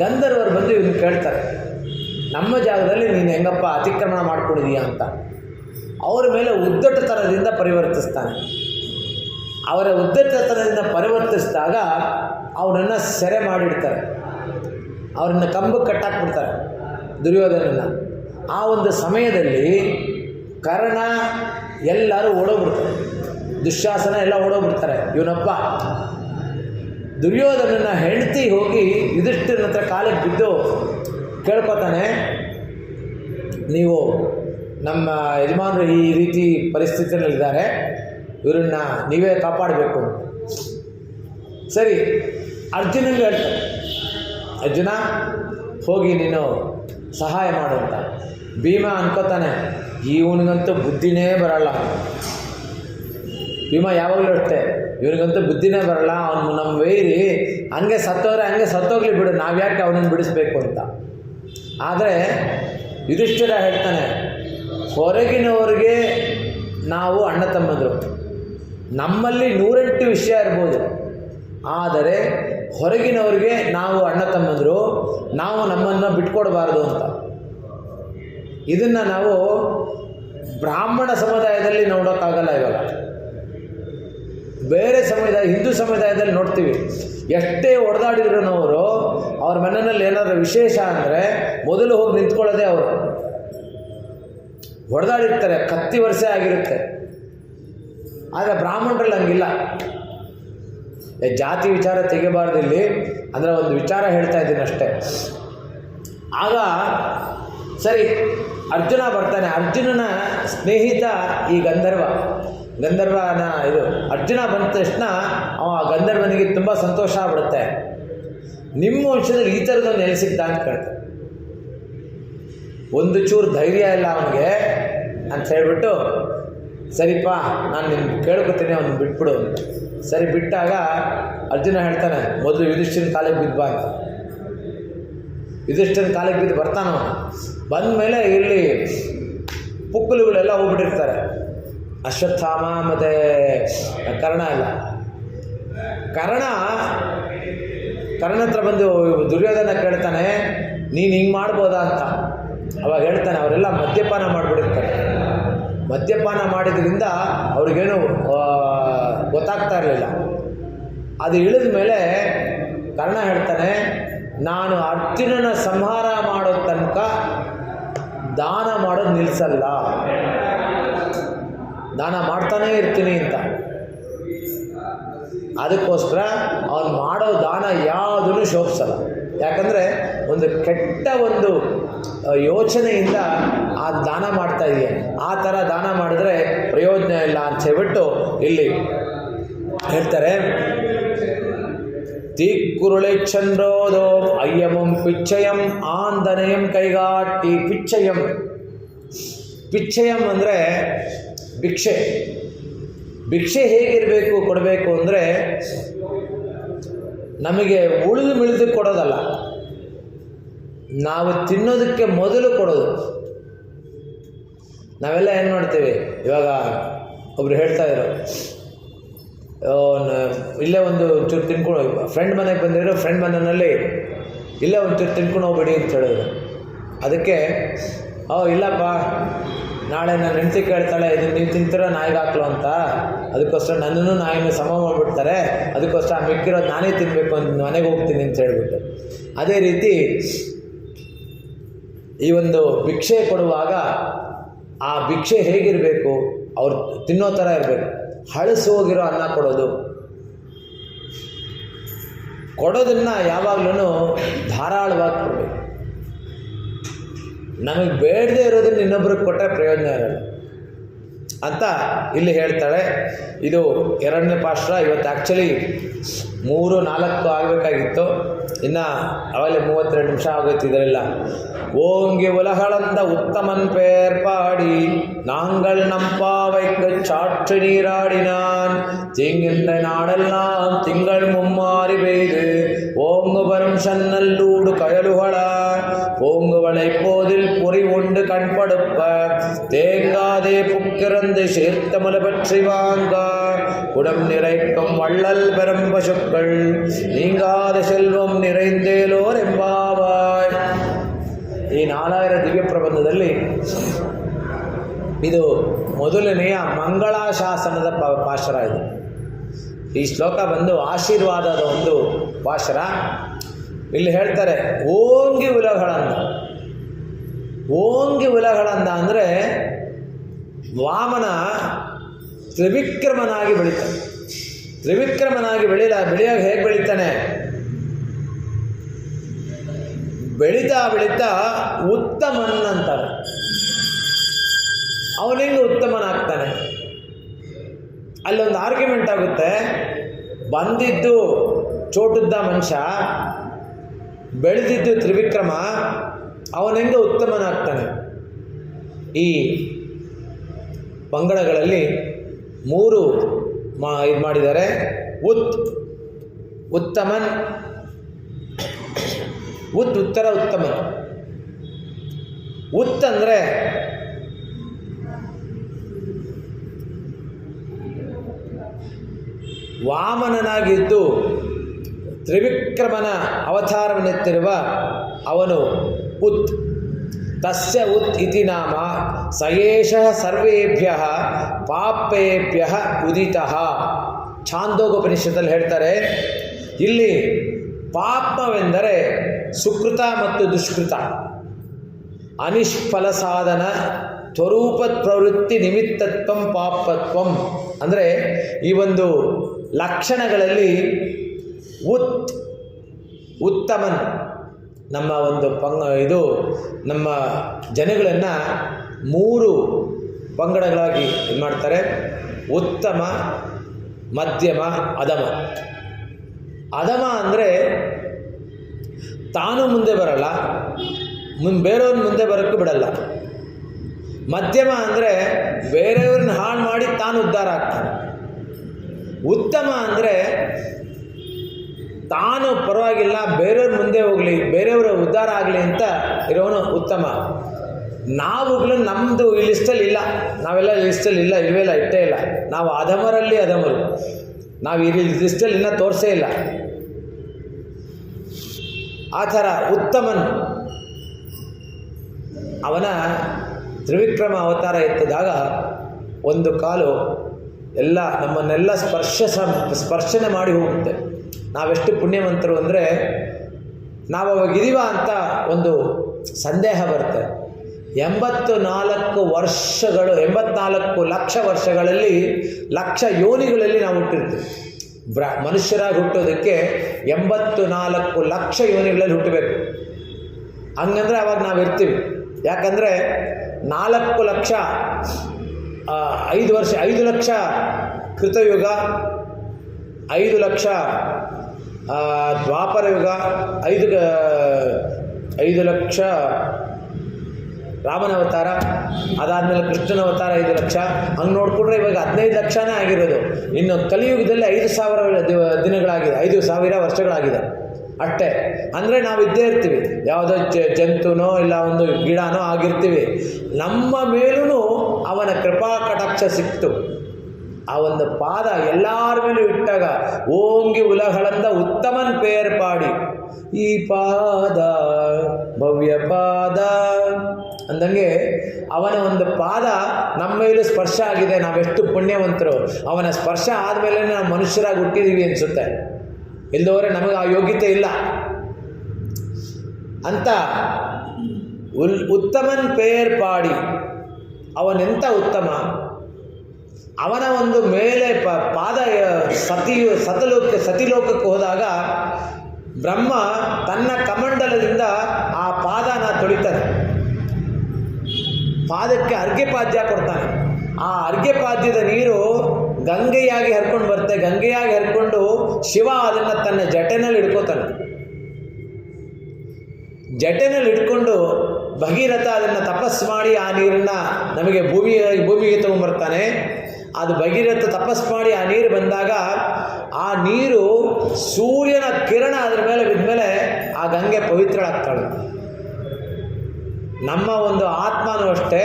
ಗಂಧರ್ವರು ಬಂದು ಇವನು ಕೇಳ್ತಾರೆ, ನಮ್ಮ ಜಾಗದಲ್ಲಿ ನೀನು ಹೆಂಗಪ್ಪ ಅತಿಕ್ರಮಣ ಮಾಡ್ಕೊಂಡಿದೀಯ ಅಂತ. ಅವರ ಮೇಲೆ ಉದ್ದಟತನದಿಂದ ಪರಿವರ್ತಿಸ್ತಾನೆ. ಅವರ ಉದ್ದಟತನದಿಂದ ಪರಿವರ್ತಿಸಿದಾಗ ಅವನನ್ನು ಸೆರೆ ಮಾಡಿಡ್ತಾರೆ, ಅವರನ್ನು ಕಂಬಕ್ಕೆ ಕಟ್ಟಾಕ್ಬಿಡ್ತಾರೆ ದುರ್ಯೋಧನನ. ಆ ಒಂದು ಸಮಯದಲ್ಲಿ ಕರ್ಣ ಎಲ್ಲರೂ ಓಡೋಗ್ಬಿಡ್ತಾರೆ, ದುಶ್ಯಾಸನ ಎಲ್ಲ ಓಡೋಗ್ಬಿಡ್ತಾರೆ. ಇವನೊಬ್ಬ ದುರ್ಯೋಧನನ ಹೆಂಡತಿ ಹೋಗಿ ಯುಧಿಷ್ಠಿರನ ಹತ್ರ ಕಾಲಿಗೆ ಬಿದ್ದು ಕೇಳ್ಕೊತಾನೆ, ನೀವು ನಮ್ಮ ಯಜಮಾನರು ಈ ರೀತಿ ಪರಿಸ್ಥಿತಿಯಲ್ಲಿದ್ದಾರೆ, ಇವರನ್ನು ನೀವೇ ಕಾಪಾಡಬೇಕು. ಸರಿ, ಅರ್ಜುನನಿಗೆ ಹೇಳ್ತಾರೆ, ಅರ್ಜುನ ಹೋಗಿ ನೀನು ಸಹಾಯ ಮಾಡು ಅಂತ. ಭೀಮ ಅನ್ಕೋತಾನೆ, ಇವನಿಗಂತೂ ಬುದ್ಧಿನೇ ಬರಲ್ಲ. ಭೀಮ ಯಾವಾಗಲೂ ಅಷ್ಟೇ, ಇವನಿಗಂತೂ ಬುದ್ಧಿನೇ ಬರಲ್ಲ, ಅವನು ನಮ್ಮ ವೈರಿ, ಹಂಗೆ ಸತ್ತೋಗ್ಲಿ ಬಿಡು, ನಾವ್ಯಾಕೆ ಅವನನ್ನು ಬಿಡಿಸ್ಬೇಕು ಅಂತ. ಆದರೆ ಯುಧಿಷ್ಠಿರ ಹೇಳ್ತಾನೆ, ಹೊರಗಿನವ್ರಿಗೆ ನಾವು ಅಣ್ಣ ತಮ್ಮಂದರು, ನಮ್ಮಲ್ಲಿ 108 ವಿಷಯ ಇರ್ಬೋದು, ಆದರೆ ಹೊರಗಿನವ್ರಿಗೆ ನಾವು ಅಣ್ಣ ತಮ್ಮಂದರು, ನಾವು ನಮ್ಮನ್ನು ಬಿಟ್ಕೊಡ್ಬಾರ್ದು ಅಂತ. ಇದನ್ನು ನಾವು ಬ್ರಾಹ್ಮಣ ಸಮುದಾಯದಲ್ಲಿ ನೋಡೋಕ್ಕಾಗಲ್ಲ. ಇವಾಗ ಬೇರೆ ಸಮುದಾಯ, ಹಿಂದೂ ಸಮುದಾಯದಲ್ಲಿ ನೋಡ್ತೀವಿ, ಎಷ್ಟೇ ಹೊಡೆದಾಡಿದ್ರು ಅವರು ಅವ್ರ ಮನೆಯಲ್ಲಿ ಏನಾದರೂ ವಿಶೇಷ ಅಂದರೆ ಮೊದಲು ಹೋಗಿ ನಿಂತ್ಕೊಳ್ಳೋದೇ ಅವರು. ಹೊಡೆದಾಡಿರ್ತಾರೆ, ಕತ್ತಿ ವರ್ಷ ಆಗಿರುತ್ತೆ. ಆದರೆ ಬ್ರಾಹ್ಮಣರಲ್ಲಿ ಹಂಗಿಲ್ಲ. ಜಾತಿ ವಿಚಾರ ತೆಗಿಬಾರ್ದು ಇಲ್ಲಿ, ಅಂದರೆ ಒಂದು ವಿಚಾರ ಹೇಳ್ತಾ ಇದ್ದೀನಿ ಅಷ್ಟೇ. ಆಗ ಸರಿ ಅರ್ಜುನ ಬರ್ತಾನೆ. ಅರ್ಜುನನ ಸ್ನೇಹಿತ ಈ ಗಂಧರ್ವನ ಇದು ಅರ್ಜುನ ಬಂದ ತಕ್ಷಣ ಅವ ಗಂಧರ್ವನಿಗೆ ತುಂಬ ಸಂತೋಷ ಆಗ್ಬಿಡುತ್ತೆ. ನಿಮ್ಮ ವಂಶದಲ್ಲಿ ಈ ಥರದೊಂದು ನೆಲೆಸಿದ್ದ ಅಂತ ಕೇಳ್ತಾರೆ. ಒಂದು ಚೂರು ಧೈರ್ಯ ಇಲ್ಲ ಅವನಿಗೆ ಅಂತ ಹೇಳ್ಬಿಟ್ಟು, ಸರಿಪ್ಪ ನಾನು ನಿಮ್ಗೆ ಕೇಳ್ಕೊತೀನಿ, ಅವನು ಬಿಟ್ಬಿಡು ಅಂತ. ಸರಿ ಬಿಟ್ಟಾಗ ಅರ್ಜುನ ಹೇಳ್ತಾನೆ, ಮೊದಲು ಯುಧಿಷ್ಠಿರನ ಕಾಲಿಗೆ ಬಿದ್ದು ಬಾ ಅಂತ. ಯುಧಿಷ್ಠಿರನ ಕಾಲಿಗೆ ಬಿದ್ದು ಬರ್ತಾನ. ಬಂದ ಮೇಲೆ ಇಲ್ಲಿ ಪುಕ್ಕಲುಗಳೆಲ್ಲ ಹೋಗ್ಬಿಟ್ಟಿರ್ತಾರೆ, ಅಶ್ವತ್ಥಾಮ ಮತ್ತು ಕರ್ಣ ಎಲ್ಲ. ಕರ್ಣ ಹತ್ರ ಬಂದು ದುರ್ಯೋಧನ ಕೇಳ್ತಾನೆ, ನೀನು ಹಿಂಗೆ ಮಾಡ್ಬೋದಾ ಅಂತ. ಅವಾಗ ಹೇಳ್ತಾನೆ, ಅವರೆಲ್ಲ ಮದ್ಯಪಾನ ಮಾಡಿಬಿಟ್ಟಿರ್ತಾರೆ. ಮದ್ಯಪಾನ ಮಾಡಿದ್ರಿಂದ ಅವ್ರಿಗೇನು ಗೊತ್ತಾಗ್ತಾ ಇರಲಿಲ್ಲ. ಅದು ಇಳಿದ ಮೇಲೆ ಕರ್ಣ ಹೇಳ್ತಾನೆ, ನಾನು ಅರ್ಜುನನ ಸಂಹಾರ ಮಾಡೋ ತನಕ ದಾನ ಮಾಡೋದು ನಿಲ್ಲಿಸಲ್ಲ, ದಾನ ಮಾಡ್ತಾನೇ ಇರ್ತೀನಿ ಅಂತ. ಅದಕ್ಕೋಸ್ಕರ ಅವನು ಮಾಡೋ ದಾನ ಯಾವುದೂ ಶೋಭಿಸಲ್ಲ. ಯಾಕಂದರೆ ಒಂದು ಕೆಟ್ಟ ಒಂದು ಯೋಚನೆಯಿಂದ ಆ ದಾನ ಮಾಡ್ತಾ ಇದೆಯಾ, ಆ ಥರ ದಾನ ಮಾಡಿದ್ರೆ ಪ್ರಯೋಜನ ಇಲ್ಲ ಅಂತ ಹೇಳ್ಬಿಟ್ಟು ಇಲ್ಲಿ ಹೇಳ್ತಾರೆ. ತೀಕ್ಕುರುಳೆಚ್ಚಂದ್ರೋದೋ ಅಯ್ಯಮಂ ಪಿಚ್ಚಯಂ ಆಂದನಯಂ ಕೈಗಾಟಿ. ಪಿಚ್ಚಯಂ ಅಂದರೆ ಭಿಕ್ಷೆ. ಭಿಕ್ಷೆ ಹೇಗಿರಬೇಕು ಕೊಡಬೇಕು ಅಂದರೆ, ನಮಗೆ ಉಳಿದು ಮಿಳಿದು ಕೊಡೋದಲ್ಲ, ನಾವು ತಿನ್ನೋದಕ್ಕೆ ಮೊದಲು ಕೊಡೋದು. ನಾವೆಲ್ಲ ಏನು ಮಾಡ್ತೀವಿ, ಇವಾಗ ಒಬ್ರು ಹೇಳ್ತಾ ಇದ್ರು, ಇಲ್ಲೇ ಒಂದು ಚೂರು ತಿನ್ಕೊಂಡು, ಫ್ರೆಂಡ್ ಮನೆಗೆ ಬಂದಿರೋ ಫ್ರೆಂಡ್ ಮನೆಯಲ್ಲಿ ಇಲ್ಲೇ ಒಂಚೂರು ತಿನ್ಕೊಂಡು ಹೋಗ್ಬೇಡಿ ಅಂತ ಹೇಳಿದ್ರು. ಅದಕ್ಕೆ ಇಲ್ಲಪ್ಪ, ನಾಳೆ ನನ್ನ ಹೆಂಡತಿ ಕೇಳ್ತಾಳೆ, ಇದನ್ನು ನೀವು ತಿಂತೀರೋ ನಾಯಿಗೆ ಹಾಕ್ಲು ಅಂತ. ಅದಕ್ಕೋಸ್ಕರ ನನ್ನನ್ನು ನಾಯಿನ ಸಮ ಮಾಡಿಬಿಡ್ತಾರೆ, ಅದಕ್ಕೋಸ್ಕರ ಮಿಕ್ಕಿರೋದು ನಾನೇ ತಿನ್ನಬೇಕು ಅಂತ ಮನೆಗೆ ಹೋಗ್ತೀನಿ ಅಂತ ಹೇಳ್ಬಿಟ್ಟು. ಅದೇ ರೀತಿ ಈ ಒಂದು ಭಿಕ್ಷೆ ಕೊಡುವಾಗ ಆ ಭಿಕ್ಷೆ ಹೇಗಿರಬೇಕು, ಅವ್ರು ತಿನ್ನೋ ಥರ ಇರಬೇಕು. ಹಳಸು ಹೋಗಿರೋ ಅನ್ನ ಕೊಡೋದನ್ನು ಯಾವಾಗಲೂ ಧಾರಾಳವಾಗಿ ಕೊಡಬೇಕು. ನಮಗೆ ಬೇಡದೇ ಇರೋದನ್ನು ಇನ್ನೊಬ್ರಿಗೆ ಕೊಟ್ಟರೆ ಪ್ರಯೋಜನ ಇರಲ್ಲ ಅಂತ ಇಲ್ಲಿ ಹೇಳ್ತಾಳೆ. ಇದು 2ನೇ ಪಾಶ್ರ. ಇವತ್ತು ಆ್ಯಕ್ಚುಲಿ 3-4 ಆಗಬೇಕಾಗಿತ್ತು, ಇನ್ನು ಅವಾಗಲೇ 32 ನಿಮಿಷ ಆಗೋಯ್ತು. ಇದರೆಲ್ಲ ஓங்கி உலகளந்த உத்தமன் பெயர் பாடி நாங்கள் நம்பாவைக்கு சாற்று நீராடினான் தீங்கின்ற நாடெல்லாம் திங்கள் மும்மாறி பெய்து ஓங்கு வரும் சன்னல்லூடு கயலுகளார் ஓங்குவளை போதில் பொறி உண்டு கண்படுப்ப தேங்காதே புக்கிறந்து சேர்த்தமுல பற்றி வாங்க குடம் நிறைக்கும் வள்ளல் பெரும் பசுக்கள் நீங்காத செல்வம் நிறைந்தேலோர் ಎಂಬಾವಾಯ್. ಈ 4000 ದಿವ್ಯ ಪ್ರಬಂಧದಲ್ಲಿ ಇದು ಮೊದಲನೆಯ ಮಂಗಳಾಶಾಸನದ ಪಾಶರ. ಇದು ಈ ಶ್ಲೋಕ ಬಂದು ಆಶೀರ್ವಾದದ ಒಂದು ಪಾಶರ. ಇಲ್ಲಿ ಹೇಳ್ತಾರೆ ಓಂಗಿ ಉಲಗಳಂದ ಅಂದರೆ ವಾಮನ ತ್ರಿವಿಕ್ರಮನಾಗಿ ಬೆಳೀತಾನೆ. ತ್ರಿವಿಕ್ರಮನಾಗಿ ಬೆಳೆಯಾಗ ಹೇಗೆ ಬೆಳೀತಾನೆ? ಬೆಳೀತಾ ಉತ್ತಮನ್ ಅಂತಾರೆ. ಅವನಿಂದ ಉತ್ತಮನಾಗ್ತಾನೆ. ಅಲ್ಲೊಂದು ಆರ್ಗ್ಯುಮೆಂಟ್ ಆಗುತ್ತೆ. ಬಂದಿದ್ದು ಚೋಟುದ್ದ ಮನುಷ್ಯ, ಬೆಳೆದಿದ್ದು ತ್ರಿವಿಕ್ರಮ, ಅವನಿಂದ ಉತ್ತಮನಾಗ್ತಾನೆ. ಈ ಪಂಗಡಗಳಲ್ಲಿ 3 ಇದು ಮಾಡಿದ್ದಾರೆ. ಉತ್ತಮನ್, ಉತ್ತರ ಉತ್ತಮನ್. ಅಂದರೆ ವಾಮನನಾಗಿದ್ದು ತ್ರಿವಿಕ್ರಮನ ಅವತಾರವನ್ನೆತ್ತಿರುವ ಅವನು ತಸ್ಯ ಇತಿ ನಾಮ ಸಯೇಷಃ ಸರ್ವೇಭ್ಯಃ ಪಾಪೇಭ್ಯಃ ಉದಿತಃ. ಛಾಂದೋಗೋಪನಿಷತ್ತಲ್ಲಿ ಹೇಳ್ತಾರೆ, ಇಲ್ಲಿ ಪಾಪವೆಂದರೆ ಸುಕೃತ ಮತ್ತು ದುಷ್ಕೃತ, ಅನಿಷ್ಫಲ ಸಾಧನ, ಸ್ವರೂಪ ಪ್ರವೃತ್ತಿ ನಿಮಿತ್ತತ್ವಂ ಪಾಪತ್ವಂ. ಅಂದರೆ ಈ ಒಂದು ಲಕ್ಷಣಗಳಲ್ಲಿ ಉತ್ತಮನ್ ನಮ್ಮ ಒಂದು ಇದು ನಮ್ಮ ಜನಗಳನ್ನು 3 ಪಂಗಡಗಳಾಗಿ ಇದು ಮಾಡ್ತಾರೆ. ಉತ್ತಮ, ಮಧ್ಯಮ, ಅಧಮ. ಅಧಮ ಅಂದರೆ ತಾನು ಮುಂದೆ ಬರಲ್ಲ, ಬೇರೆಯವ್ರನ್ನ ಮುಂದೆ ಬರೋಕ್ಕೂ ಬಿಡಲ್ಲ. ಮಧ್ಯಮ ಅಂದರೆ ಬೇರೆಯವ್ರನ್ನ ಹಾಳು ಮಾಡಿ ತಾನು ಉದ್ಧಾರ ಆಗ್ತಾನೆ. ಉತ್ತಮ ಅಂದರೆ ತಾನು ಪರವಾಗಿಲ್ಲ, ಬೇರೆಯವ್ರ ಮುಂದೆ ಹೋಗಲಿ, ಬೇರೆಯವರು ಉದ್ಧಾರ ಆಗಲಿ ಅಂತ ಇರೋನು ಉತ್ತಮ. ನಾವುಗಳು ನಮ್ಮದು ಈ ಲಿಸ್ಟಲ್ಲಿ ಇಲ್ಲ, ನಾವೆಲ್ಲ ಲಿಸ್ಟಲ್ಲಿ ಇಲ್ಲ, ಇಲ್ಲವೇ ಇಲ್ಲ, ಇಟ್ಟೇ ಇಲ್ಲ. ನಾವು ಅಧಮರಲ್ಲಿ ಅಧಮರು, ನಾವು ಈ ಲಿಸ್ಟಲ್ಲಿ ಇನ್ನೂ ತೋರಿಸೇ ಇಲ್ಲ. ಆ ಥರ ಉತ್ತಮನ್ ಅವನ ತ್ರಿವಿಕ್ರಮ ಅವತಾರ ಎತ್ತಿದಾಗ ಒಂದು ಕಾಲು ಎಲ್ಲ ನಮ್ಮನ್ನೆಲ್ಲ ಸ್ಪರ್ಶನೆ ಮಾಡಿ ಹೋಗುತ್ತೆ. ನಾವೆಷ್ಟು ಪುಣ್ಯವಂತರು ಅಂದರೆ ನಾವು ಅವಾಗಿದ್ದೀವ ಅಂತ ಒಂದು ಸಂದೇಹ ಬರುತ್ತೆ. 84 ಲಕ್ಷ ವರ್ಷಗಳಲ್ಲಿ, ಲಕ್ಷ ಯೋನಿಗಳಲ್ಲಿ ನಾವು ಹುಟ್ಟಿರ್ತೀವಿ. ಮನುಷ್ಯರಾಗಿ ಹುಟ್ಟೋದಕ್ಕೆ 84 ಲಕ್ಷ ಯೋನಿಗಳಲ್ಲಿ ಹುಟ್ಟಬೇಕು. ಹಂಗಂದ್ರೆ ಅವಾಗ ನಾವು ಇರ್ತೀವಿ. ಯಾಕಂದರೆ 4 ಲಕ್ಷ 5 ಲಕ್ಷ ಕೃತಯುಗ, 5 ಲಕ್ಷ ದ್ವಾಪರ ಯುಗ, 5 ಲಕ್ಷ ರಾಮನ ಅವತಾರ, ಅದಾದಮೇಲೆ ಕೃಷ್ಣನ ಅವತಾರ 5 ಲಕ್ಷ. ಹಂಗೆ ನೋಡಿಕೊಂಡ್ರೆ ಇವಾಗ 15 ಲಕ್ಷನೇ ಆಗಿರೋದು. ಇನ್ನು ಕಲಿಯುಗದಲ್ಲಿ 5,000 ದಿನಗಳಾಗಿದೆ, 5,000 ವರ್ಷಗಳಾಗಿದೆ ಅಷ್ಟೇ. ಅಂದರೆ ನಾವು ಇದ್ದೇ ಇರ್ತೀವಿ, ಯಾವುದೋ ಜಂತುನೋ ಇಲ್ಲ ಒಂದು ಗಿಡನೋ ಆಗಿರ್ತೀವಿ. ನಮ್ಮ ಮೇಲೂ ಅವನ ಕೃಪಾ ಕಟಾಕ್ಷ ಸಿಕ್ತು. ಆ ಒಂದು ಪಾದ ಎಲ್ಲರ ಮೇಲೂ ಇಟ್ಟಾಗ ಓಂಗಿ ಉಲಗಳಂದ ಉತ್ತಮನ್ ಪೇರ್ಪಾಡಿ ಈ ಪಾದ ಭವ್ಯ ಪಾದ ಅಂದಂಗೆ ಅವನ ಒಂದು ಪಾದ ನಮ್ಮ ಮೇಲೂ ಸ್ಪರ್ಶ ಆಗಿದೆ. ನಾವೆಷ್ಟು ಪುಣ್ಯವಂತರು. ಅವನ ಸ್ಪರ್ಶ ಆದಮೇಲೆ ನಾವು ಮನುಷ್ಯರಾಗಿ ಹುಟ್ಟಿದ್ದೀವಿ ಅನಿಸುತ್ತೆ. ಇಲ್ಲದವರೆ ನಮಗೆ ಆ ಯೋಗ್ಯತೆ ಇಲ್ಲ ಅಂತ ಉತ್ತಮನ್ ಪೇರ್ಪಾಡಿ. ಅವನೆಂಥ ಉತ್ತಮ. ಅವನ ಒಂದು ಮೇಲೆ ಪಾದ ಸತಿಲೋಕಕ್ಕೆ ಹೋದಾಗ ಬ್ರಹ್ಮ ತನ್ನ ಕಮಂಡಲದಿಂದ ಆ ಪಾದನ ತೊಳಿತಾನೆ. ಪಾದಕ್ಕೆ ಅರ್ಘ್ಯಪಾದ್ಯ ಕೊಡ್ತಾನೆ. ಆ ಅರ್ಘ್ಯಪಾದ್ಯದ ನೀರು ಗಂಗೆಯಾಗಿ ಹರ್ಕೊಂಡು ಬರುತ್ತೆ. ಗಂಗೆಯಾಗಿ ಹರ್ಕೊಂಡು ಶಿವ ಅದನ್ನು ತನ್ನ ಜಟೆನಲ್ಲಿ ಹಿಡ್ಕೋತಾನೆ. ಜಟೆನಲ್ಲಿ ಹಿಡ್ಕೊಂಡು ಭಗೀರಥ ಅದನ್ನು ತಪಸ್ಸು ಮಾಡಿ ಆ ನೀರನ್ನು ನಮಗೆ ಭೂಮಿಗೆ ತಗೊಂಡ್ಬರ್ತಾನೆ. ಅದು ಭಗೀರಥ ತಪಸ್ಸು ಮಾಡಿ ಆ ನೀರು ಬಂದಾಗ ಆ ನೀರು ಸೂರ್ಯನ ಕಿರಣ ಅದರ ಮೇಲೆ ಬಿದ್ದ ಆ ಗಂಗೆ ಪವಿತ್ರಳಾಗ್ತಾಳೆ. ನಮ್ಮ ಒಂದು ಆತ್ಮನೂ ಅಷ್ಟೇ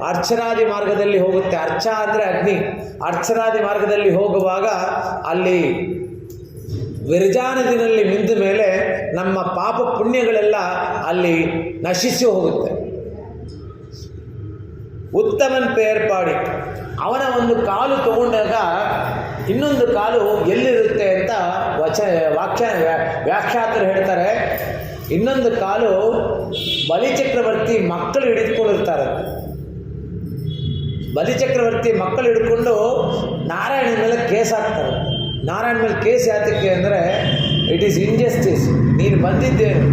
ಅರ್ಚರಾದಿ ಮಾರ್ಗದಲ್ಲಿ ಹೋಗುತ್ತೆ. ಅರ್ಚ ಅಂದರೆ ಅಗ್ನಿ. ಅರ್ಚರಾದಿ ಮಾರ್ಗದಲ್ಲಿ ಹೋಗುವಾಗ ಅಲ್ಲಿ ವಿರಜಾನದಿನಲ್ಲಿ ಮಿಂದ ಮೇಲೆ ನಮ್ಮ ಪಾಪ ಪುಣ್ಯಗಳೆಲ್ಲ ಅಲ್ಲಿ ನಶಿಸಿ ಹೋಗುತ್ತೆ. ಉತ್ತಮನ್ ಪೇರ್ಪಾಡಿ. ಅವನ ಒಂದು ಕಾಲು ತಗೊಂಡಾಗ ಇನ್ನೊಂದು ಕಾಲು ಎಲ್ಲಿರುತ್ತೆ ಅಂತ ವ್ಯಾಖ್ಯಾತರು ಹೇಳ್ತಾರೆ. ಇನ್ನೊಂದು ಕಾಲು ಬಲಿಚಕ್ರವರ್ತಿ ಮಕ್ಕಳು ಹಿಡಿದುಕೊಂಡಿರ್ತಾರೆ. ಬಲಿಚಕ್ರವರ್ತಿ ಮಕ್ಕಳು ಹಿಡ್ಕೊಂಡು ನಾರಾಯಣನ ಮೇಲೆ ಕೇಸ್ ಹಾಕ್ತಾರೆ. ನಾರಾಯಣ ಮೇಲೆ ಕೇಸ್ ಯಾತಕ್ಕೆ ಅಂದರೆ ಇಟ್ ಈಸ್ ಇಂಜಸ್ಟಿಸ್. ನೀನು ಬಂದಿದ್ದೇನು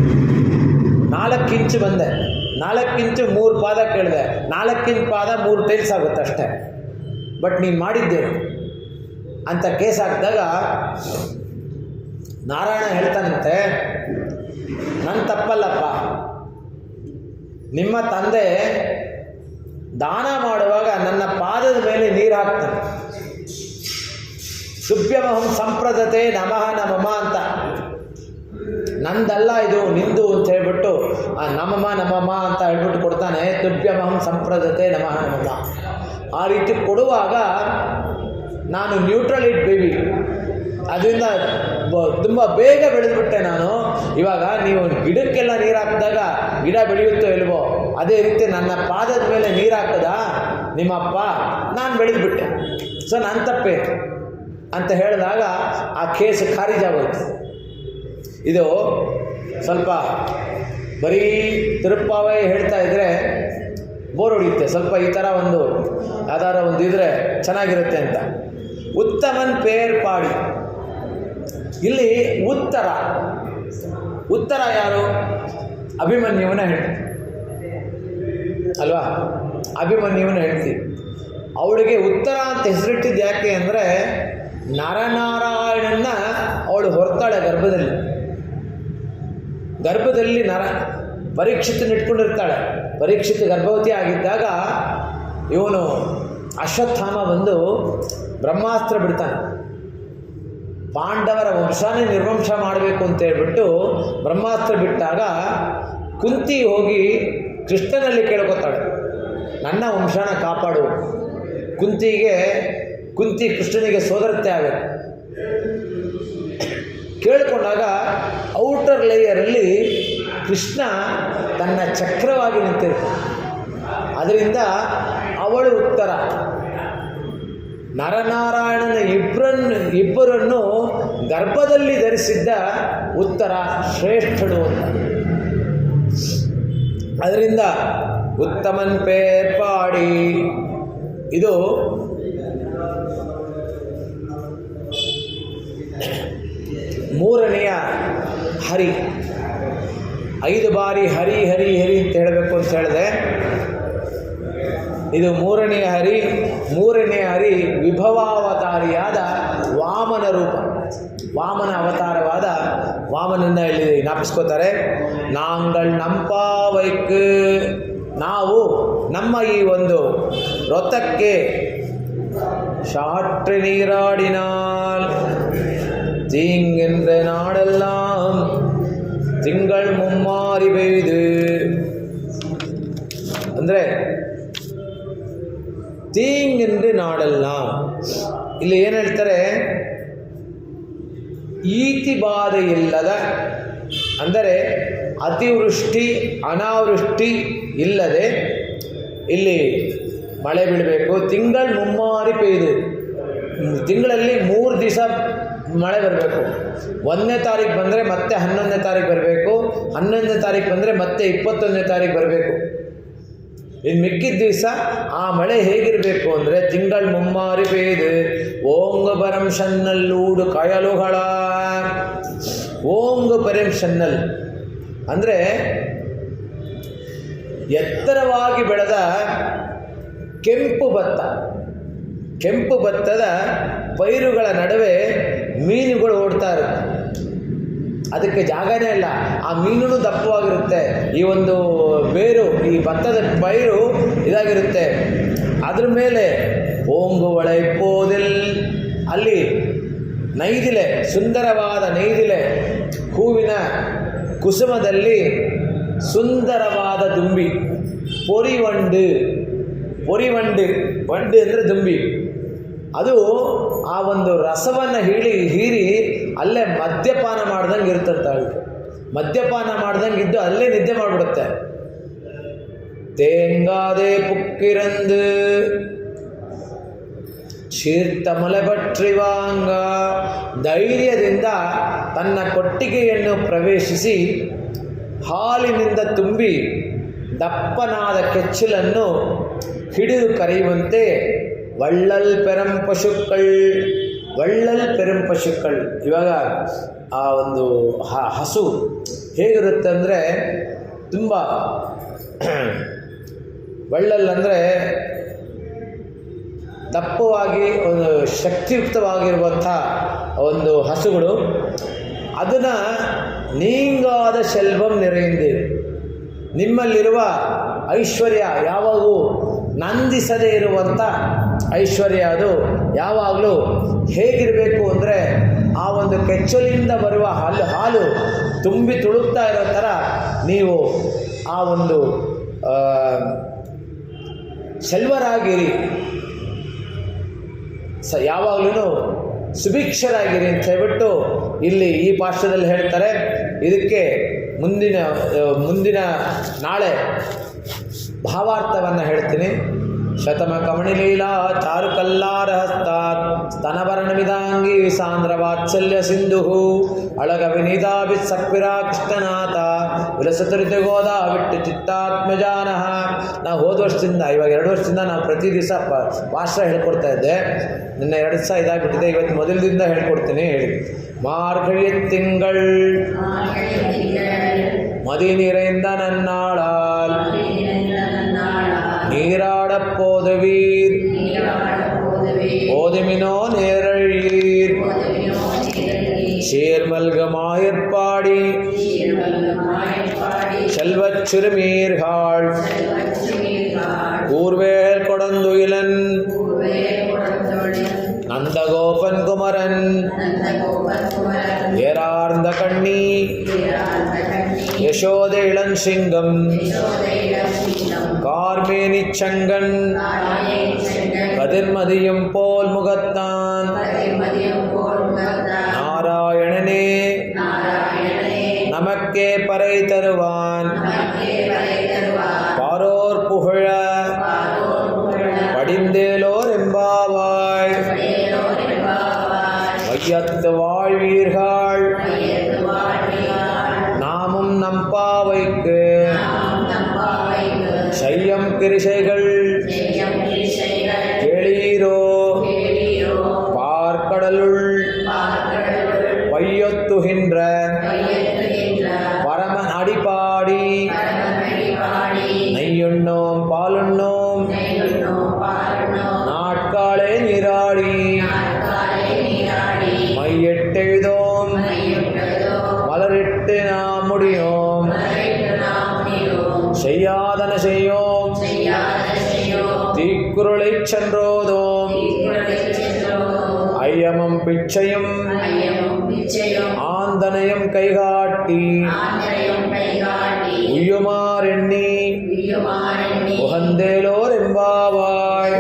4 ಇಂಚು ಬಂದೆ, 4 ಇಂಚು 3 ಪಾದ ಕೇಳಿದೆ, 4 ಇಂಚು ಪಾದ 3 ಟೈಲ್ಸ್ ಆಗುತ್ತೆ ಅಷ್ಟೇ, ಬಟ್ ನೀನು ಮಾಡಿದ್ದೇನು ಅಂತ ಕೇಸ್ ಹಾಕಿದಾಗ ನಾರಾಯಣ ಹೇಳ್ತಾನಂತೆ, ನನ್ನ ತಪ್ಪಲ್ಲಪ್ಪ, ನಿಮ್ಮ ತಂದೆ ದಾನ ಮಾಡುವಾಗ ನನ್ನ ಪಾದದ ಮೇಲೆ ನೀರು ಹಾಕ್ತಾನೆ. ತುಭ್ಯಮಹಂ ಸಂಪ್ರದತೆ ನಮಃ ನಮಮ ಅಂತ, ನಂದಲ್ಲ ಇದು ನಿಂದು ಅಂತ ಹೇಳ್ಬಿಟ್ಟು ನಮಮ ನಮಮ ಅಂತ ಹೇಳ್ಬಿಟ್ಟು ಕೊಡ್ತಾನೆ. ತುಭ್ಯಮಹಂ ಸಂಪ್ರದತೆ ನಮಃ ನಮಮ. ಆ ರೀತಿ ಕೊಡುವಾಗ ನಾನು ನ್ಯೂಟ್ರಲಿಟ್ ಬೇಬಿ, ಅದರಿಂದ ತುಂಬ ಬೇಗ ಬೆಳೆದುಬಿಟ್ಟೆ ನಾನು. ಇವಾಗ ನೀವು ಗಿಡಕ್ಕೆಲ್ಲ ನೀರು ಹಾಕಿದಾಗ ಗಿಡ ಬೆಳೆಯುತ್ತೋ ಇಲ್ವೋ, ಅದೇ ರೀತಿ ನನ್ನ ಪಾದದ ಮೇಲೆ ನೀರು ಹಾಕದ ನಿಮ್ಮಪ್ಪ, ನಾನು ಬೆಳೆದುಬಿಟ್ಟೆ. ಸೊ ನನ್ನ ತಪ್ಪೇ ಅಂತ ಹೇಳಿದಾಗ ಆ ಕೇಸ್ ಖಾರಿಜಾಗೋಯ್ತು. ಇದು ಸ್ವಲ್ಪ ಬರೀ ತಿರುಪ್ಪಾವೇ ಹೇಳ್ತಾ ಇದ್ದರೆ ಬೋರ್ ಹೊಡೆಯುತ್ತೆ. ಸ್ವಲ್ಪ ಈ ಥರ ಒಂದು ಯಾವ್ದಾರ ಒಂದು ಇದ್ರೆ ಚೆನ್ನಾಗಿರುತ್ತೆ ಅಂತ. ಉತ್ತಮನ್ ಪೇರ್ಪಾಡಿ. ಇಲ್ಲಿ ಉತ್ತರ ಯಾರು? ಅಭಿಮನ್ಯುವನ ಹೆಂಡತಿ ಅಲ್ವಾ, ಅಭಿಮನ್ಯುವನ ಹೆಂಡತಿ. ಅವಳಿಗೆ ಉತ್ತರ ಅಂತ ಹೆಸರಿಟ್ಟಿದ್ದು ಯಾಕೆ ಅಂದರೆ, ನರನಾರಾಯಣನ್ನ ಅವಳು ಹೊರ್ತಾಳೆ ಗರ್ಭದಲ್ಲಿ ಪರೀಕ್ಷಿತನ ಇಟ್ಕೊಂಡಿರ್ತಾಳೆ. ಪರೀಕ್ಷಿತ ಗರ್ಭವತಿ ಆಗಿದ್ದಾಗ ಇವನು ಅಶ್ವತ್ಥಾಮ ಬಂದು ಬ್ರಹ್ಮಾಸ್ತ್ರ ಬಿಡ್ತಾನೆ. ಪಾಂಡವರ ವಂಶನೇ ನಿರ್ವಂಶ ಮಾಡಬೇಕು ಅಂತ ಹೇಳ್ಬಿಟ್ಟು ಬ್ರಹ್ಮಾಸ್ತ್ರ ಬಿಟ್ಟಾಗ ಕುಂತಿ ಹೋಗಿ ಕೃಷ್ಣನಲ್ಲಿ ಕೇಳ್ಕೊತಾಳೆ, ನನ್ನ ವಂಶನ ಕಾಪಾಡು. ಕುಂತಿ ಕೃಷ್ಣನಿಗೆ ಸೋದರತೆ ಆಗಬೇಕು. ಕೇಳಿಕೊಂಡಾಗ ಔಟರ್ ಲೇಯರಲ್ಲಿ ಕೃಷ್ಣ ತನ್ನ ಚಕ್ರವಾಗಿ ನಿಂತಿರ್ತಾನೆ. ಅದರಿಂದ ಅವಳು ಉತ್ತರ. ನರನಾರಾಯಣನ ಇಬ್ಬರನ್ನು ಗರ್ಭದಲ್ಲಿ ಧರಿಸಿದ್ದ ಉತ್ತರ ಶ್ರೇಷ್ಠಳು ಅಂತ. ಅದರಿಂದ ಉತ್ತಮನ್ ಪೇರ್ಪಾಡಿ ಇದು ಮೂರನೆಯ ಹರಿ. 5 ಬಾರಿ ಹರಿ ಹರಿ ಹರಿ ಅಂತ ಹೇಳಬೇಕು ಅಂತ ಹೇಳಿದೆ. ಇದು ಮೂರನೆಯ ಹರಿ ವಿಭವಾವತಾರಿಯಾದ ವಾಮನ ರೂಪ, ವಾಮನ ಅವತಾರವಾದ ವಾಮನನ್ನ ಇಲ್ಲಿ ಜ್ಞಾಪಿಸ್ಕೋತಾರೆ. ನಾಂಗಳ್ ನಂಪಾವೈಕ್, ನಾವು ನಮ್ಮ ಈ ಒಂದು ವ್ರತಕ್ಕೆ ಶಾಟ್ರಿ ನೀರಾಡಿನಾಲ್ தீங்கென்ற நாடெல்லாம் ತಿಂಗಳು ಮುಮ್ಮಾರಿ ಬೆಯ್ದು. ಅಂದರೆ ತೀಂಗೆಂದ್ರೆ ನಾಡಲ್ಲ. ಇಲ್ಲಿ ಏನು ಹೇಳ್ತಾರೆ, ಈತಿ ಬಾಧೆ ಇಲ್ಲದ, ಅಂದರೆ ಅತಿವೃಷ್ಟಿ ಅನಾವೃಷ್ಟಿ ಇಲ್ಲದೆ ಇಲ್ಲಿ ಮಳೆ ಬೀಳಬೇಕು. ತಿಂಗಳು ಮುಮ್ಮಾರಿ ಪೆಯ್ದು, ತಿಂಗಳಲ್ಲಿ 3 ದಿವಸ ಮಳೆ ಬರಬೇಕು. 1ನೇ ತಾರೀಕು ಬಂದರೆ ಮತ್ತೆ 11ನೇ ತಾರೀಕು ಬರಬೇಕು, 11ನೇ ತಾರೀಕು ಬಂದರೆ ಮತ್ತೆ 21ನೇ ತಾರೀಕು ಬರಬೇಕು. ಇನ್ನು ಮಿಕ್ಕಿದ ದಿವಸ ಆ ಮಳೆ ಹೇಗಿರಬೇಕು ಅಂದರೆ, ತಿಂಗಳು ಮುಮ್ಮಾರಿ ಪೆಯ್ದು ಓಂಗ ಪರಂ ಶನ್ನಲ್ಲೂಡು ಕಯಲುಗಳ. ಓಂಗ ಪರಂ ಶನ್ನಲ್ ಅಂದರೆ ಎತ್ತರವಾಗಿ ಬೆಳೆದ ಕೆಂಪು ಭತ್ತದ ಪೈರುಗಳ ನಡುವೆ ಮೀನುಗಳು ಓಡ್ತಾ ಇರುತ್ತೆ. ಅದಕ್ಕೆ ಜಾಗನೇ ಇಲ್ಲ, ಆ ಮೀನು ದಪ್ಪವಾಗಿರುತ್ತೆ. ಈ ಒಂದು ಬೇರು, ಈ ಭತ್ತದ ಪೈರು ಇದಾಗಿರುತ್ತೆ. ಅದ್ರ ಮೇಲೆ ಓಂಗು ಒಳೈಪೋದಿಲ್, ಅಲ್ಲಿ ನೈದಿಲೆ, ಸುಂದರವಾದ ನೈದಿಲೆ ಹೂವಿನ ಕುಸುಮದಲ್ಲಿ ಸುಂದರವಾದ ದುಂಬಿ, ಪೊರಿವಂಡು ಅಂದರೆ ದುಂಬಿ, ಅದು ಆ ಒಂದು ರಸವನ್ನು ಹೀರಿ ಅಲ್ಲೇ ಮದ್ಯಪಾನ ಮಾಡ್ದಂಗೆ ಇರ್ತಂತ. ಅದಕ್ಕೆ ಮದ್ಯಪಾನ ಮಾಡ್ದಂಗೆ ಇದ್ದು ಅಲ್ಲೇ ನಿದ್ದೆ ಮಾಡಿಬಿಡುತ್ತೆ. ತೇಂಗಾದೆ ಪುಕ್ಕಿರಂದು ಶೀರ್ತ ಮಲೆಬಟ್ರಿವಾಂಗ, ಧೈರ್ಯದಿಂದ ತನ್ನ ಕೊಟ್ಟಿಗೆಯನ್ನು ಪ್ರವೇಶಿಸಿ ಹಾಲಿನಿಂದ ತುಂಬಿ ದಪ್ಪನಾದ ಕೆಚ್ಚಲನ್ನು ಹಿಡಿದು ಕರೆಯುವಂತೆ ವಳ್ಳಲ್ ಪೆರಂ ಪಶುಕ್ಕಳ್. ಇವಾಗ ಆ ಒಂದು ಹಸು ಹೇಗಿರುತ್ತೆ ಅಂದರೆ, ತುಂಬ ವಳ್ಳಲ್ ಅಂದರೆ ದಪ್ಪವಾಗಿ ಒಂದು ಶಕ್ತಿಯುಕ್ತವಾಗಿರುವಂಥ ಒಂದು ಹಸುಗಳು. ಅದನ್ನು ನೀಂಗಾದ ಶೆಲ್ವಂ ನೆರೆಯಿಂದೆ, ನಿಮ್ಮಲ್ಲಿರುವ ಐಶ್ವರ್ಯ ಯಾವಾಗೂ ನಂದಿಸದೇ ಇರುವಂಥ ಐಶ್ವರ್ಯ, ಅದು ಯಾವಾಗಲೂ ಹೇಗಿರಬೇಕು ಅಂದರೆ, ಆ ಒಂದು ಕೆಚ್ಚಲಿಂದ ಬರುವ ಹಾಲು ತುಂಬಿ ತುಳುಕ್ತಾ ಇರೋ ಥರ ನೀವು ಆ ಒಂದು ಶೆಲ್ವರಾಗಿರಿ, ಯಾವಾಗಲೂ ಸುಭಿಕ್ಷರಾಗಿರಿ ಅಂತ ಹೇಳ್ಬಿಟ್ಟು ಇಲ್ಲಿ ಈ ಪಾಠದಲ್ಲಿ ಹೇಳ್ತಾರೆ. ಇದಕ್ಕೆ ಮುಂದಿನ ನಾಳೆ ಭಾವಾರ್ಥವನ್ನು ಹೇಳ್ತೀನಿ. ಶತಮ ಕಮಣಿಲೀಲಾ ಚಾರು ಕಲ್ಲಾರ ಹಸ್ತಾತ್ ಸ್ತನವರ್ಣವಿದಾಂಗಿ ಸಾಂದ್ರ ವಾತ್ಸಲ್ಯ ಸಿಂಧು ಅಳಗ ವಿನೀತಾಭಿ ಸಕ್ವಿರಾ ಕೃಷ್ಣನಾಥ ವಿಲಸತುರಿತ ಗೋದಾ ಬಿಟ್ಟು ಚಿತ್ತಾತ್ಮಜಾನಃ. ನಾವು ಹೋದ ವರ್ಷದಿಂದ, ಇವಾಗ 2 ವರ್ಷದಿಂದ ನಾವು ಪ್ರತಿ ದಿವಸ ಭಾಷೆ ಹೇಳ್ಕೊಡ್ತಾ ಇದ್ದೆ. ನಿನ್ನ 2 ದಿವಸ ಇದಾಗ್ಬಿಟ್ಟಿದೆ, ಇವತ್ತು ಮೊದಲದಿಂದ ಹೇಳ್ಕೊಡ್ತೀನಿ. ಹೇಳಿ. ಮಾರ್ಗಳಿ ತಿಂಗಳ್ மதி நிறைந்த நன்னாளால் நீராடப் போதுவீர் போதுமினோ நேரழீர் சீர்மல்கமாயிற்பாடி செல்வச் சிறுமீர்கள் கூர்வேல் கொடந்துயிலன் நந்தகோபன் குமரன் ஏரார்ந்த கண்ணி யசோத இளஞ்சிங்கம் கார்மேனிச் சங்கன் கதிர்மதியும் போல் முகத்தான் நாராயணனே நமக்கே பறை தருவான் பாரோர் புகழ படிந்தேலோர் எம்பாவாய் வையத்து வாழ்வீர்கள் நாமும் நம்பாவைக்கு செய்யம் கிரிசைகள் கேளீரோ பார்க்கடலுள் பையொத்துகின்ற பரமன் அடிப்பாடி நெய்யுண்ணோம் பாலுண்ணோம் நாட்காலே நீராடி மையிட்டெழுதோம் மலரிட்டு நாம் முடியோம் செய்யாதன செய்யோம் தீக்குறளைச் சென்றோதோம் ஐயமும் பிச்சையும் ஆந்தனையும் கைகாட்டி உய்யுமாறெண்ணி உகந்தேலோர் எம்பாவாய்.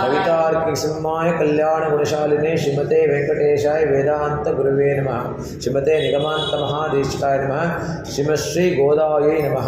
கவிதார்க்கிக சிம்மாய கல்யாண குணசாலினே ஸ்ரீமதே வெங்கடேஷாய வேதாந்த குருவே நமः. ஸ்ரீமதே நிகமாந்த மகாதேசிகாய நமः. ஸ்ரீமஸ்ரீ கோதாயை நமः.